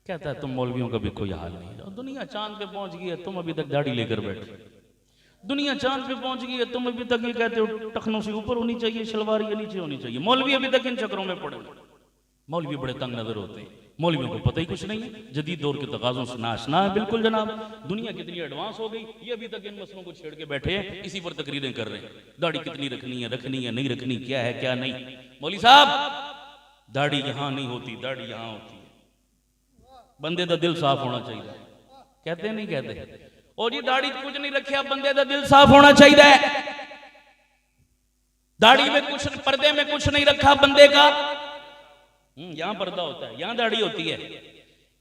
कहता है तुम मौलवियों का भी कोई हाल नहीं है, दुनिया चांद पे पहुंच गई है, तुम अभी तक दाढ़ी लेकर बैठे। दुनिया चांद पे पहुंच गई है, तुम अभी तक ये कहते हो टखनों से ऊपर होनी चाहिए शलवार, ये नीचे होनी चाहिए। मौलवी अभी तक इन चक्रों में पड़े। मौलवी बड़े तंग नजर होते हैं, मौलवियों को पता ही कुछ नहीं है, जदीद दौर के तकाजों से नाशना है बिल्कुल जनाब। दुनिया कितनी एडवांस हो गई, ये अभी तक इन मसलों को छेड़ के बैठे हैं, इसी पर तकरीरें कर रहे हैं। दाढ़ी कितनी रखनी है नहीं रखनी, क्या है क्या नहीं। मौलवी साहब, दाढ़ी यहां नहीं होती, दाढ़ी यहां होती है। बंदे का दिल साफ होना चाहिए, कहते नहीं कहते? और ये दाढ़ी कुछ नहीं रखे, बंदे का दिल साफ होना चाहिए। दाढ़ी में कुछ, पर्दे में कुछ नहीं रखा बंदे का, यहां पर्दा होता है, यहां दाढ़ी होती है।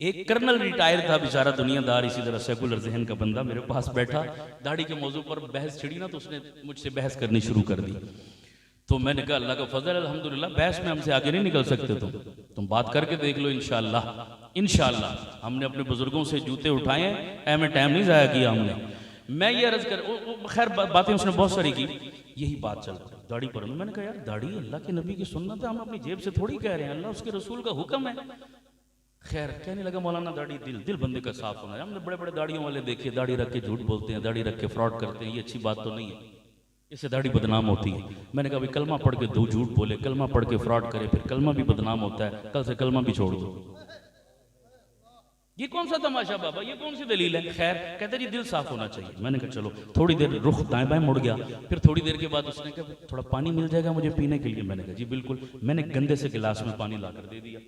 एक कर्नल रिटायर था बेचारा दुनियादार, इसी तरह सेकुलर जहन का बंदा मेरे पास बैठा, दाढ़ी के मौजू पर बहस छिड़ी ना, तो उसने मुझसे बहस करनी शुरू कर दी। तो मैंने कहा अल्लाह का फजल अल्हम्दुलिल्लाह, बहस में हमसे आगे नहीं निकल सकते, तुम बात करके देख लो इंशाअल्लाह। हमने अपने बुजुर्गों से जूते उठाए हैं, हमें टाइम नहीं जाया किया हमने। मैं ये अर्ज कर, खैर बातें उसने बहुत सारी की, यही बात चल दाढ़ी पर। मैंने कहा यार दाढ़ी अल्लाह के नबी की सुन्नत है, हम अपनी जेब से थोड़ी कह रहे हैं, अल्लाह उसके रसूल का हुक्म है। खैर कहने लगा मौलाना दाढ़ी दिल बंदे का साफ होना है। हमने बड़े बड़े दाढ़ियों वाले देखे, दाढ़ी रख के झूठ बोलते हैं, दाढ़ी रख के फ्रॉड करते हैं, ये अच्छी बात तो नहीं है, इससे दाढ़ी बदनाम होती है। मैंने कहा भाई कलमा पढ़ के दो झूठ बोले, कलमा पढ़ के फ्रॉड करे, फिर कलमा भी बदनाम होता है, कल से कलमा भी छोड़ दो। ये कौन सा तमाशा बाबा, ये कौन सी दलील है? खैर कहते जी दिल साफ होना चाहिए। मैंने कहा चलो, थोड़ी देर रुख दाएं बाएं मुड़ गया, फिर थोड़ी देर के बाद उसने कहा थोड़ा पानी मिल जाएगा मुझे पीने के लिए। मैंने कहा जी बिल्कुल। मैंने गंदे से गिलास में पानी लाकर दे दिया।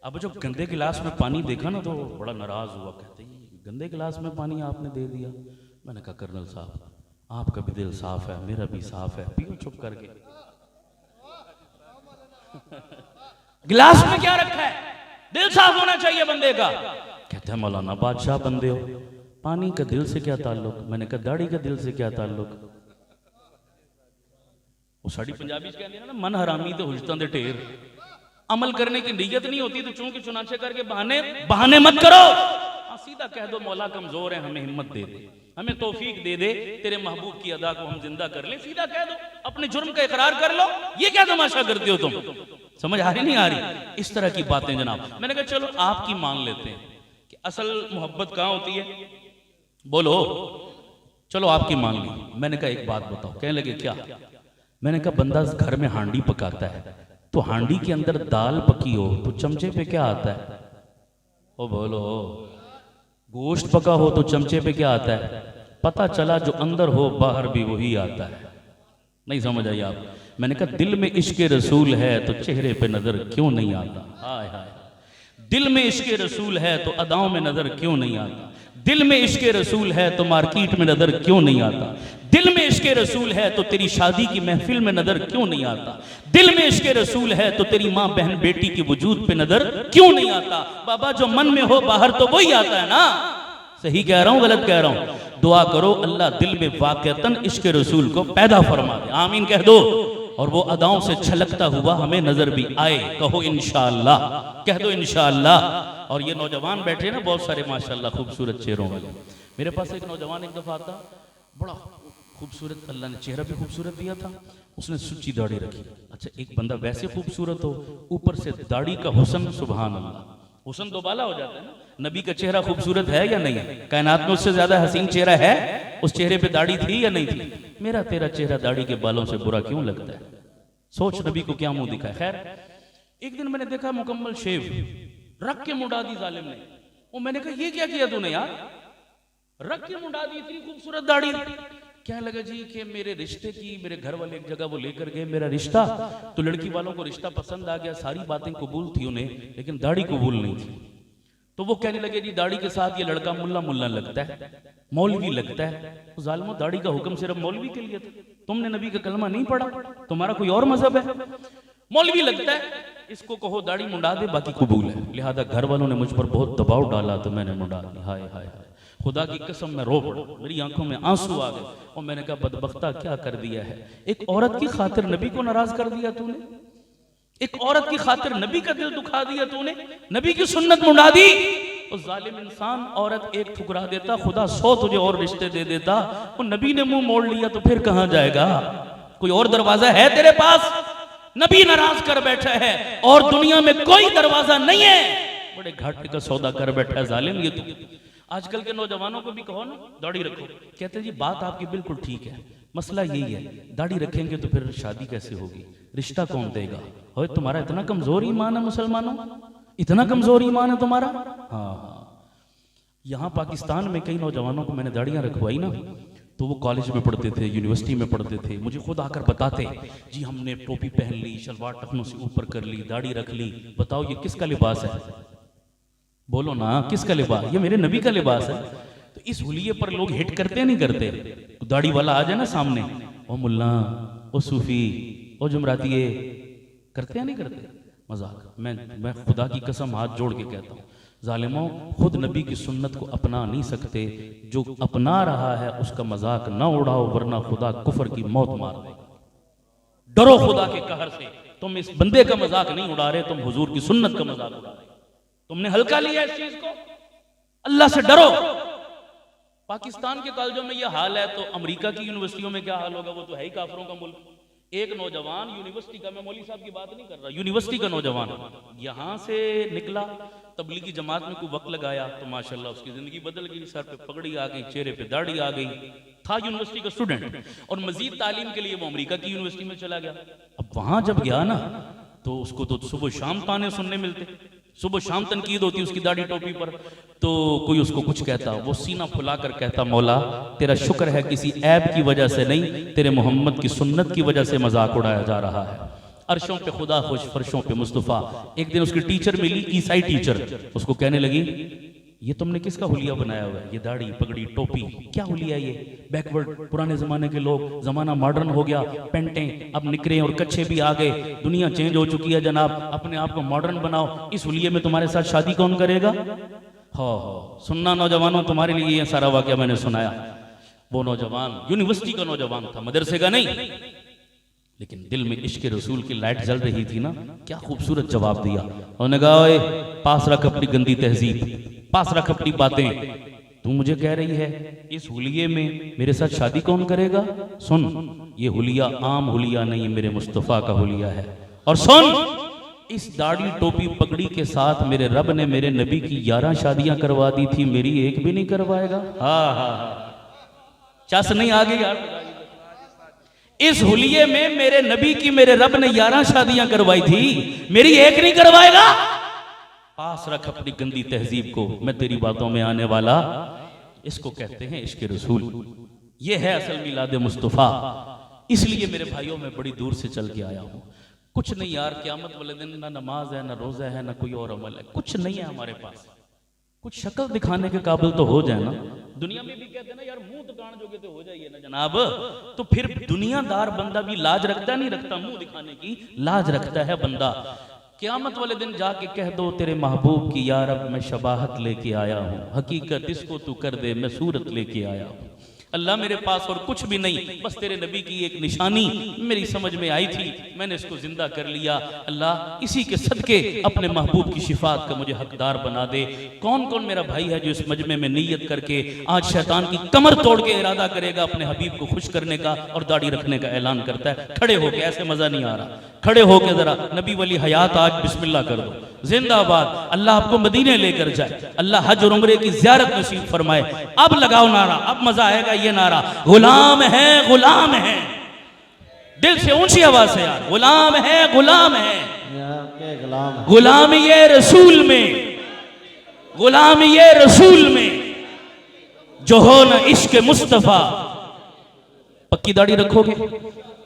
अब जो गंदे गिलास में पानी देखा ना, तो बड़ा नाराज हुआ, कहते गंदे गिलास में पानी आपने दे दिया। मैंने कहा कर्नल साहब आपका भी दिल साफ है, मेरा भी साफ है, पियो चुप करके। गिलास में क्या रखा है? दिल साफ होना चाहिए बंदे का। कहते हैं मौलाना बादशाह बंदे हो, पानी का दिल से क्या ताल्लुक? मैंने कहा दाढ़ी का दिल से क्या ताल्लुक? वो साड़ी पंजाबी कहते हैं ना, मन हरामी तो हुजतां दे ढेर। अमल करने की नीयत नहीं होती तो चूंकि चुनाचे करके बहाने मत करो। सीधा कह दो मौला कमजोर है, हमें हिम्मत दे दे, हमें तौफीक दे दे, तेरे महबूब की अदा को हम जिंदा कर ले। सीधा कह दो, अपने जुर्म का इकरार कर लो। ये क्या तमाशा करते हो तुम? समझ आ रही नहीं आ रही? इस तरह की बातें जनाब। मैंने कहा चलो आपकी मान लेते हैं कि असल मोहब्बत कहाँ होती है, बोलो। चलो आपकी मान ली। मैंने कहा एक बात बताओ। कहने लगे क्या? मैंने कहा बंदा घर में हांडी पकाता है, तो हांडी के अंदर दाल पकी हो तो चमचे पे क्या आता है? ओ बोलो। गोश्त पका हो तो चमचे पे क्या आता है? पता चला जो अंदर हो बाहर भी वही आता है। नहीं समझ आई आप? मैंने कहा दिल में इश्क रसूल है तो चेहरे पे नजर क्यों नहीं आता? हाय हाय। दिल में इश्क रसूल है तो अदाओं में नजर क्यों नहीं आता? दिल में इश्क रसूल है तो मार्केट में नजर क्यों नहीं आता? दिल में इश्क रसूल है तो तेरी शादी की महफिल में नजर क्यों नहीं आता? दिल में इश्क रसूल है तो तेरी माँ बहन बेटी के वजूद पे नजर क्यों नहीं आता? बाबा जो मन में हो बाहर तो वही आता है ना। सही कह रहा हूँ गलत कह रहा हूँ? दुआ करो अल्लाह दिल में वाक़अतन इश्क रसूल को पैदा फरमा दे। आमीन कह दो। और वो अदाओं से छलकता हुआ हमें नजर भी आए। कहो इंशाअल्लाह, कह दो इंशाअल्लाह। और ये नौजवान बैठे ना बहुत सारे माशाअल्लाह खूबसूरत चेहरों वाले। मेरे पास एक नौजवान एक दफा आता, बड़ा खूबसूरत, अल्लाह ने चेहरा भी खूबसूरत दिया था, उसने सुच्ची दाढ़ी रखी। अच्छा एक बंदा वैसे खूबसूरत हो, ऊपर से दाढ़ी का हुस्न, सुभान अल्लाह। हुस्न दोबाला हो जाता है ना। नबी का चेहरा खूबसूरत है या नहीं है? कायनात में उससे ज्यादा हसीन चेहरा है? उस चेहरे पे दाढ़ी थी या नहीं थी? मेरा तेरा चेहरा दाढ़ी के बालों से बुरा क्यों लगता है? सोच नबी को क्या मुंह दिखा है। खैर एक दिन मैंने देखा मुकम्मल शेव रख के मुंडा दी जालिम ने। वो मैंने कहा ये क्या किया तूने यार, रख के मुंडा दी, इतनी खूबसूरत दाढ़ी। क्या लगा जी कि मेरे रिश्ते की, मेरे घर वाले एक जगह वो लेकर गए मेरा रिश्ता, तो लड़की वालों को रिश्ता पसंद आ गया, सारी बातें कबूल थी उन्हें, लेकिन दाढ़ी कबूल नहीं थी। तो वो कहने लगे जी दाढ़ी के साथ ये लड़का मुल्ला मुल्ला लगता है, मौलवी लगता है। तो जालिमो दाढ़ी का हुक्म सिर्फ मौलवी के लिए था, तुमने नबी का कलमा नहीं पढ़ा, तुम्हारा कोई और मजहब है। मौलवी लगता है, इसको कहो दाढ़ी मुंडा दे, बाकी कबूल है। लिहाजा घर वालों ने मुझ पर बहुत दबाव डाला तो मैंने मुंडा दी। हाय हाय हाय, खुदा की कसम मैं रो पड़ा, मेरी आंखों में आंसू आ गए और मैंने कहा बदबख्ता क्या कर दिया है, एक औरत की खातिर नबी को नाराज कर दिया तूने, एक औरत की खातिर नबी का दिल दुखा दिया तूने, नबी की सुन्नत मुंडा दी। तो जालिम इंसान, औरत एक ठुकरा देता, खुदा 100 तुझे और रिश्ते दे देता। वो नबी ने मुंह मोड़ लिया तो फिर कहां जाएगा? कोई और दरवाजा है तेरे पास? नबी नाराज कर बैठा है और दुनिया में कोई दरवाजा नहीं है। बड़े घाटे का सौदा कर बैठा है जालिम ये तू। आजकल के नौजवानों को भी कहो ना दाढ़ी रखो, कहते हैं जी बात आपकी बिल्कुल ठीक है, मसला यही है दाढ़ी रखेंगे तो फिर शादी कैसे होगी, रिश्ता कौन देगा? और तुम्हारा इतना कमजोर ईमान है मुसलमानों, इतना कमजोर ईमान है तुम्हारा। हाँ, यहाँ पाकिस्तान में कई नौजवानों को मैंने दाढ़ियां रखवाई ना, तो वो कॉलेज में पढ़ते थे, यूनिवर्सिटी में पढ़ते थे, मुझे खुद आकर बताते जी हमने टोपी पहन ली, शलवार टखनों से ऊपर कर ली, दाढ़ी रख ली। बताओ ये किसका लिबास है? बोलो ना किसका लिबास? ये मेरे नबी का लिबास है। तो इस हुलिये पर लोग हिट करते नहीं करते? तो दाढ़ी वाला आ जाए ना सामने, ओ मुल्ला, ओ सूफी, ओ जुमरातिये, करते या नहीं करते मजाक? मैं खुदा की कसम हाथ जोड़ के कहता हूँ, जालिमों खुद नबी की सुन्नत को अपना नहीं सकते, जो अपना रहा है उसका मजाक ना उड़ाओ वरना खुदा कुफर की मौत मार देगा। डरो खुदा के कहर से, तुम इस बंदे का मजाक नहीं उड़ा रहे, तुम हुजूर की सुन्नत का मजाक उड़ा रहे, तुमने हल्का लिया इस चीज को। अल्लाह से डरो। पाकिस्तान के कॉलेजों में यह हाल है तो अमेरिका की यूनिवर्सिटियों में क्या हाल होगा? वो तो है ही काफरों का मुल्क। एक नौजवान यूनिवर्सिटी का, मैं मौलवी साहब की बात नहीं कर रहा, यूनिवर्सिटी का नौजवान यहां से निकला, तबलीगी जमात में कोई वक्त लगाया तो माशाल्लाह उसकी जिंदगी बदल गई, सर पे पगड़ी आ गई, चेहरे पे दाढ़ी आ गई। था यूनिवर्सिटी का स्टूडेंट और मजीद तालीम के लिए वो अमेरिका की यूनिवर्सिटी में चला गया। अब वहां जब गया ना तो उसको तो सुबह शाम ताने सुनने मिलते, सुबह शाम तनकीद होती उसकी दाढ़ी टोपी पर। तो कोई उसको कुछ कहता, वो सीना फुलाकर कहता, मौला तेरा शुक्र है किसी ऐब की वजह से नहीं, तेरे मोहम्मद की सुन्नत की वजह से मजाक उड़ाया जा रहा है। अरशों पे खुदा खुश, फर्शों पे मुस्तफ़ा। एक दिन उसकी टीचर मिली, ईसाई टीचर, उसको कहने लगी ये तुमने किसका हुलिया बनाया हुआ है? ये दाढ़ी पगड़ी टोपी क्या हुलिया ये? बैकवर्ड, पुराने जमाने के लोग, जमाना मॉडर्न हो गया, पेंटें अब निकरे और कच्छे भी आ गए, दुनिया चेंज हो चुकी है जनाब, अपने आप को मॉडर्न बनाओ। इस हुलिये में तुम्हारे साथ शादी कौन करेगा? हो सुनना नौजवानों, तुम्हारे लिए ये सारा वाकया मैंने सुनाया। वो नौजवान यूनिवर्सिटी का नौजवान था, मदरसे का नहीं, लेकिन दिल में इश्क रसूल की लाइट जल रही थी ना। क्या खूबसूरत जवाब दिया उन्होंने, कहा ओए पास रख अपनी गंदी तहजीब, पास रख अपनी बातें। तू मुझे कह रही है इस हुलिये में मेरे साथ शादी कौन करेगा? सुन, ये हुलिया आम हुलिया नहीं, मेरे मुस्तफ़ा का हुलिया है। और सुन, इस दाढ़ी टोपी पगड़ी के साथ मेरे रब ने मेरे नबी की 11 शादियां करवा दी थी, मेरी एक भी नहीं करवाएगा। चस नहीं आ गई यार? इस हुलिये में मेरे नबी की मेरे रब ने 11 शादियां करवाई थी, मेरी एक नहीं करवाएगा। पास रख अपनी गंदी तहजीब को, मैं तेरी बातों में आने वाला। इसको कहते हैं इश्क रसूल, ये है असल मिलाद मुस्तफ़ा। इसलिए मेरे भाइयों में बड़ी दूर से चल के आया हूं। कुछ नहीं यार, क़यामत वाले दिन ना नमाज है, ना रोजा है, ना कोई और अमल है, कुछ नहीं है हमारे पास। कुछ शक्ल दिखाने के काबिल तो हो जाए ना। दुनिया में भी कहते हैं ना यार, मुंह दुकान जोगे तो हो जाइए ना जनाब। तो फिर दुनियादार बंदा भी लाज रखता नहीं रखता? मुंह दिखाने की लाज रखता है बंदा। क़यामत वाले दिन जाके कह दो तेरे महबूब की, यार अब मैं शबाहत लेके आया हूँ, हकीकत इसको तू कर दे, मैं सूरत लेके आया हूँ। अल्लाह मेरे पास और कुछ भी नहीं, बस तेरे नबी की एक निशानी मेरी समझ में आई थी, मैंने इसको जिंदा कर लिया। अल्लाह इसी के सदके अपने महबूब की शिफात का मुझे हकदार बना दे। कौन कौन मेरा भाई है जो इस मजमे में नीयत करके आज शैतान की कमर तोड़ के इरादा करेगा अपने हबीब को खुश करने का और दाढ़ी रखने का ऐलान करता है? खड़े हो गए, ऐसे मजा नहीं आ रहा, खड़े होके जरा नबी वली हयात आज बिस्मिल्लाह कर दो, जिंदाबाद। अल्लाह आपको मदीने लेकर जाए, अल्लाह हज और उम्रे की ज़ियारत नसीब फरमाए। अब लगाओ नारा, अब मजा आएगा ये नारा, गुलाम है गुलाम है। दिल से ऊंची आवाज से यार, गुलाम है गुलाम है, गुलाम ये रसूल में, गुलाम ये रसूल में जो हो न इश्क मुस्तफा। पक्की दाढ़ी रखोगे,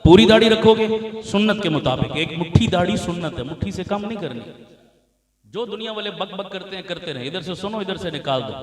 पूरी दाढ़ी रखोगे सुन्नत के मुताबिक, एक मुट्ठी दाढ़ी सुन्नत है, मुट्ठी से कम नहीं करनी। जो दुनिया वाले बक बक करते हैं करते रहे, इधर से सुनो इधर से निकाल दो,